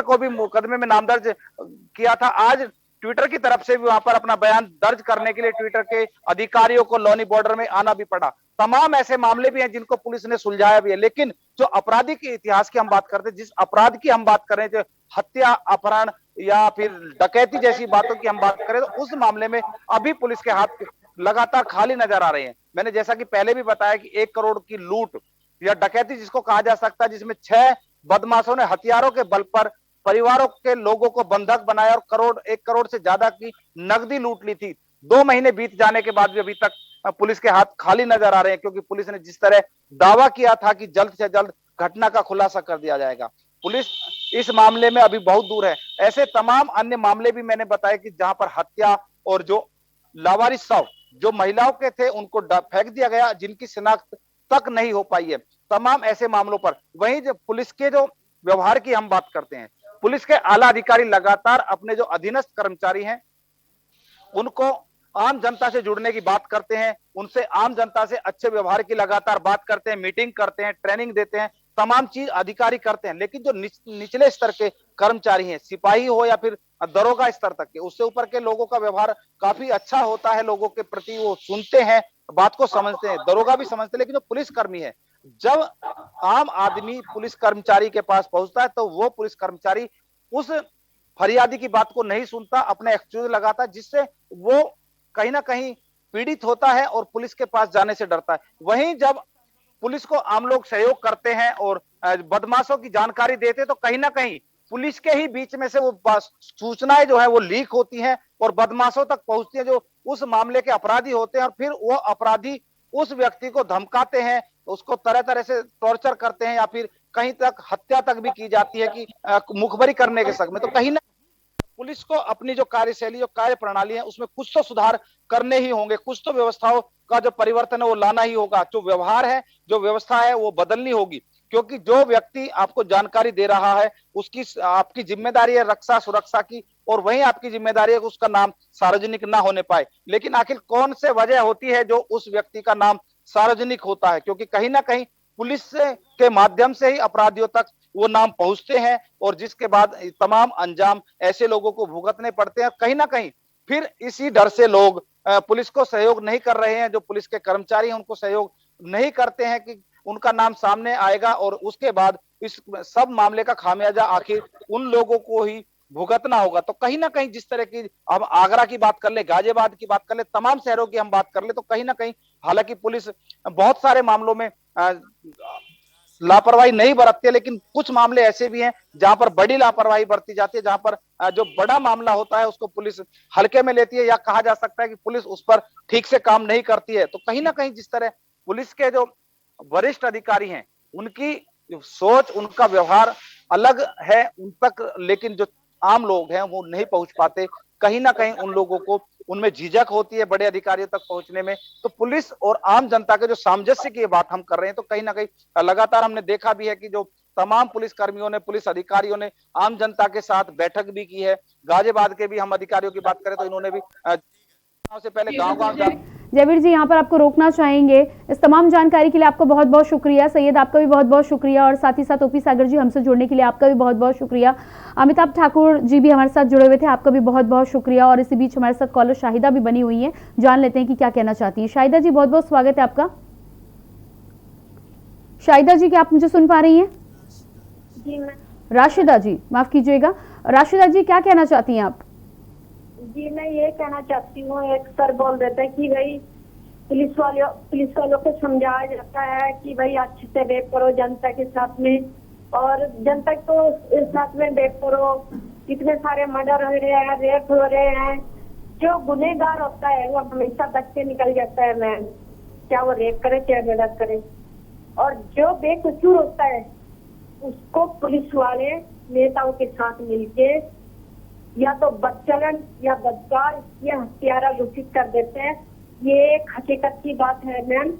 को भी मुकदमे में नाम दर्ज किया था, आज ट्विटर की तरफ से भी वहां पर अपना बयान दर्ज करने के लिए ट्विटर के अधिकारियों को लौनी बॉर्डर में आना भी पड़ा। तमाम ऐसे मामले भी हैं जिनको पुलिस ने सुलझाया भी है। लेकिन जो अपराधी के इतिहास की हम बात करते हैं, जिस अपराध की हम बात करें, जो हत्या, अपहरण या फिर डकैती जैसी बातों की हम बात करें, तो उस मामले में अभी पुलिस के हाथ लगातार खाली नजर आ रहे हैं। मैंने जैसा कि पहले भी बताया कि 1 करोड़ की लूट या डकैती जिसको कहा जा सकता है, जिसमें 6 बदमाशों ने हथियारों के बल पर परिवारों के लोगों को बंधक बनाया और 1 करोड़ से ज्यादा की नकदी लूट ली थी। 2 महीने बीत जाने के बाद भी अभी तक पुलिस के हाथ खाली नजर आ रहे हैं, क्योंकि पुलिस ने जिस तरह दावा किया था कि जल्द से जल्द घटना का खुलासा कर दिया जाएगा, पुलिस इस मामले में अभी बहुत दूर है। ऐसे तमाम अन्य मामले भी मैंने बताया कि जहां पर हत्या और जो लावारिस शव जो महिलाओं के थे उनको फेंक दिया गया, जिनकी शिनाख्त तक नहीं हो पाई है। तमाम ऐसे मामलों पर वहीं जो पुलिस के जो व्यवहार की हम बात करते हैं, पुलिस के आला अधिकारी लगातार अपने जो अधीनस्थ कर्मचारी हैं उनको आम जनता से जुड़ने की बात करते हैं, उनसे आम जनता से अच्छे व्यवहार की लगातार बात करते हैं, मीटिंग करते हैं, ट्रेनिंग देते हैं, तमाम चीज अधिकारी करते हैं। लेकिन जो निचले स्तर के कर्मचारी हैं, सिपाही हो या फिर दरोगा स्तर तक के, उससे ऊपर के लोगों का व्यवहार काफी अच्छा होता है लोगों के प्रति, वो सुनते हैं, बात को समझते हैं, दरोगा भी समझते हैं। लेकिन जो पुलिस कर्मी है, जब आम आदमी पुलिस कर्मचारी के पास पहुंचता है तो वो पुलिस कर्मचारी उस फरियादी की बात को नहीं सुनता, अपने एक्सक्यूज लगाता है, जिससे वो कहीं ना कहीं पीड़ित होता है और पुलिस के पास जाने से डरता है। वहीं जब पुलिस को आम लोग सहयोग करते हैं और बदमाशों की जानकारी देते हैं, तो कहीं ना कहीं पुलिस के ही बीच में से वो सूचनाएं जो है वो लीक होती हैं और बदमाशों तक पहुंचती हैं, जो उस मामले के अपराधी होते हैं, और फिर वो अपराधी उस व्यक्ति को धमकाते हैं, उसको तरह तरह से टॉर्चर करते हैं या फिर कहीं तक हत्या तक भी की जाती है कि मुखबरी करने के शक में। तो कहीं ना पुलिस को अपनी जो कार्यशैली, जो कार्य प्रणाली है, उसमें कुछ तो सुधार करने ही होंगे, कुछ तो व्यवस्थाओं का जो परिवर्तन है वो लाना ही होगा। जो व्यवहार है, जो व्यवस्था है वो बदलनी होगी, क्योंकि जो व्यक्ति आपको जानकारी दे रहा है उसकी आपकी जिम्मेदारी है रक्षा सुरक्षा की, और वहीं आपकी जिम्मेदारी है कि उसका नाम सार्वजनिक ना होने पाए। लेकिन आखिर कौन से वजह होती है जो उस व्यक्ति का नाम सार्वजनिक होता है? क्योंकि कहीं ना कहीं पुलिस के माध्यम से ही अपराधियों तक वो नाम पहुंचते हैं और जिसके बाद तमाम अंजाम ऐसे लोगों को भुगतने पड़ते हैं। कहीं ना कहीं फिर इसी डर से लोग पुलिस को सहयोग नहीं कर रहे हैं, जो पुलिस के कर्मचारी हैं उनको सहयोग नहीं करते हैं कि उनका नाम सामने आएगा और उसके बाद इस सब मामले का खामियाजा आखिर उन लोगों को ही भुगतना होगा। तो कहीं ना कहीं जिस तरह की हम आगरा की बात कर ले, गाजियाबाद की बात कर ले, तमाम शहरों की हम बात कर ले, तो कहीं ना कहीं हालांकि पुलिस बहुत सारे मामलों में लापरवाही नहीं बरतती है, लेकिन कुछ मामले ऐसे भी हैं जहां पर बड़ी लापरवाही बरती जाती है, जहां पर जो बड़ा मामला होता है उसको पुलिस हल्के में लेती है, या कहा जा सकता है कि पुलिस उस पर ठीक से काम नहीं करती है। तो कहीं ना कहीं जिस तरह पुलिस के जो वरिष्ठ अधिकारी हैं उनकी सोच, उनका व्यवहार अलग है उन तक, लेकिन जो आम लोग हैं वो नहीं पहुंच पाते। कहीं ना कहीं उन लोगों को उनमें झिझक होती है बड़े अधिकारियों तक पहुंचने में। तो पुलिस और आम जनता के जो सामंजस्य की बात हम कर रहे हैं, तो कहीं ना कहीं लगातार हमने देखा भी है कि जो तमाम पुलिस कर्मियों ने, पुलिस अधिकारियों ने आम जनता के साथ बैठक भी की है। गाजियाबाद के भी हम अधिकारियों की बात करें तो इन्होंने भी से पहले गांव-गांव जयवीर जी, यहाँ पर आपको रोकना चाहेंगे। इस तमाम जानकारी के लिए आपका बहुत बहुत शुक्रिया। सैयद, आपका भी बहुत बहुत शुक्रिया, और साथ ही साथ ओपी सागर जी, हमसे जुड़ने के लिए आपका भी बहुत बहुत शुक्रिया। अमिताभ ठाकुर जी भी हमारे साथ जुड़े हुए थे, आपका भी बहुत बहुत शुक्रिया। और इसी बीच हमारे साथ कॉलर शाहिदा भी बनी हुई है, जान लेते हैं कि क्या कहना चाहती है। शाहिदा जी, बहुत बहुत स्वागत है आपका। शाहिदा जी, क्या आप मुझे सुन पा रही हैं? जी मैं। राशिदा जी, माफ कीजिएगा। राशिदा जी, क्या कहना चाहती हैं आप? जी मैं ये कहना चाहती हूँ, एक सर बोल देते हैं कि भाई पुलिस वालों को समझाया जाता है कि भाई अच्छे से बेक करो जनता के साथ में, और जनता को इस साथ में बेक करो। इतने सारे मर्डर हो रहे हैं, रेप हो रहे हैं। जो गुनहगार होता है वो हमेशा बच के निकल जाता है मैम, क्या वो रेप करे चाहे मर्डर करे। और जो बेकसूर होता है उसको पुलिस वाले नेताओं के साथ मिलके या तो बदचलन या बदकार या हत्यारा घोषित कर देते हैं। ये एक हकीकत की बात है मैम।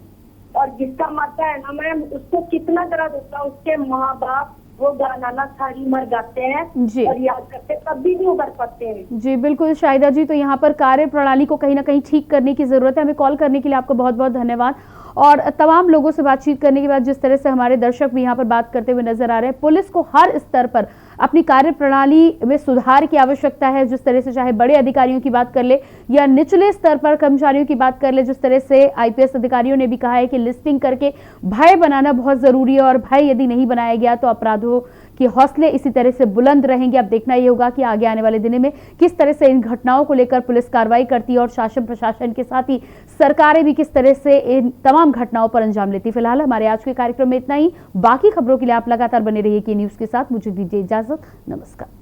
और जिसका मरता है ना मैम, उसको कितना दर्द होता है, उसके माँ बाप वो गाना सारी मर जाते हैं और याद करते तब भी नहीं उभर पाते हैं। जी बिल्कुल शाहिदा जी, तो यहाँ पर कार्य प्रणाली को कहीं ना कहीं ठीक करने की जरूरत है। हमें कॉल करने के लिए आपको बहुत बहुत धन्यवाद। और तमाम लोगों से बातचीत करने के बाद जिस तरह से हमारे दर्शक भी यहाँ पर बात करते हुए नजर आ रहे हैं, पुलिस को हर स्तर पर अपनी कार्य प्रणाली में सुधार की आवश्यकता है। जिस तरह से चाहे बड़े अधिकारियों की बात कर ले या निचले स्तर पर कर्मचारियों की बात कर ले, जिस तरह से आईपीएस अधिकारियों ने भी कहा है कि लिस्टिंग करके भय बनाना बहुत जरूरी है, और भय यदि नहीं बनाया गया तो अपराधों के हौसले इसी तरह से बुलंद रहेंगे। अब देखना यह होगा कि आगे आने वाले दिनों में किस तरह से इन घटनाओं को लेकर पुलिस कार्रवाई करती है और शासन प्रशासन के साथ ही सरकारें भी किस तरह से इन तमाम घटनाओं पर अंजाम लेती। फिलहाल हमारे आज के कार्यक्रम में इतना ही। बाकी खबरों के लिए आप लगातार बने रहिए के न्यूज के साथ। मुझे दीजिए इजाजत, नमस्कार।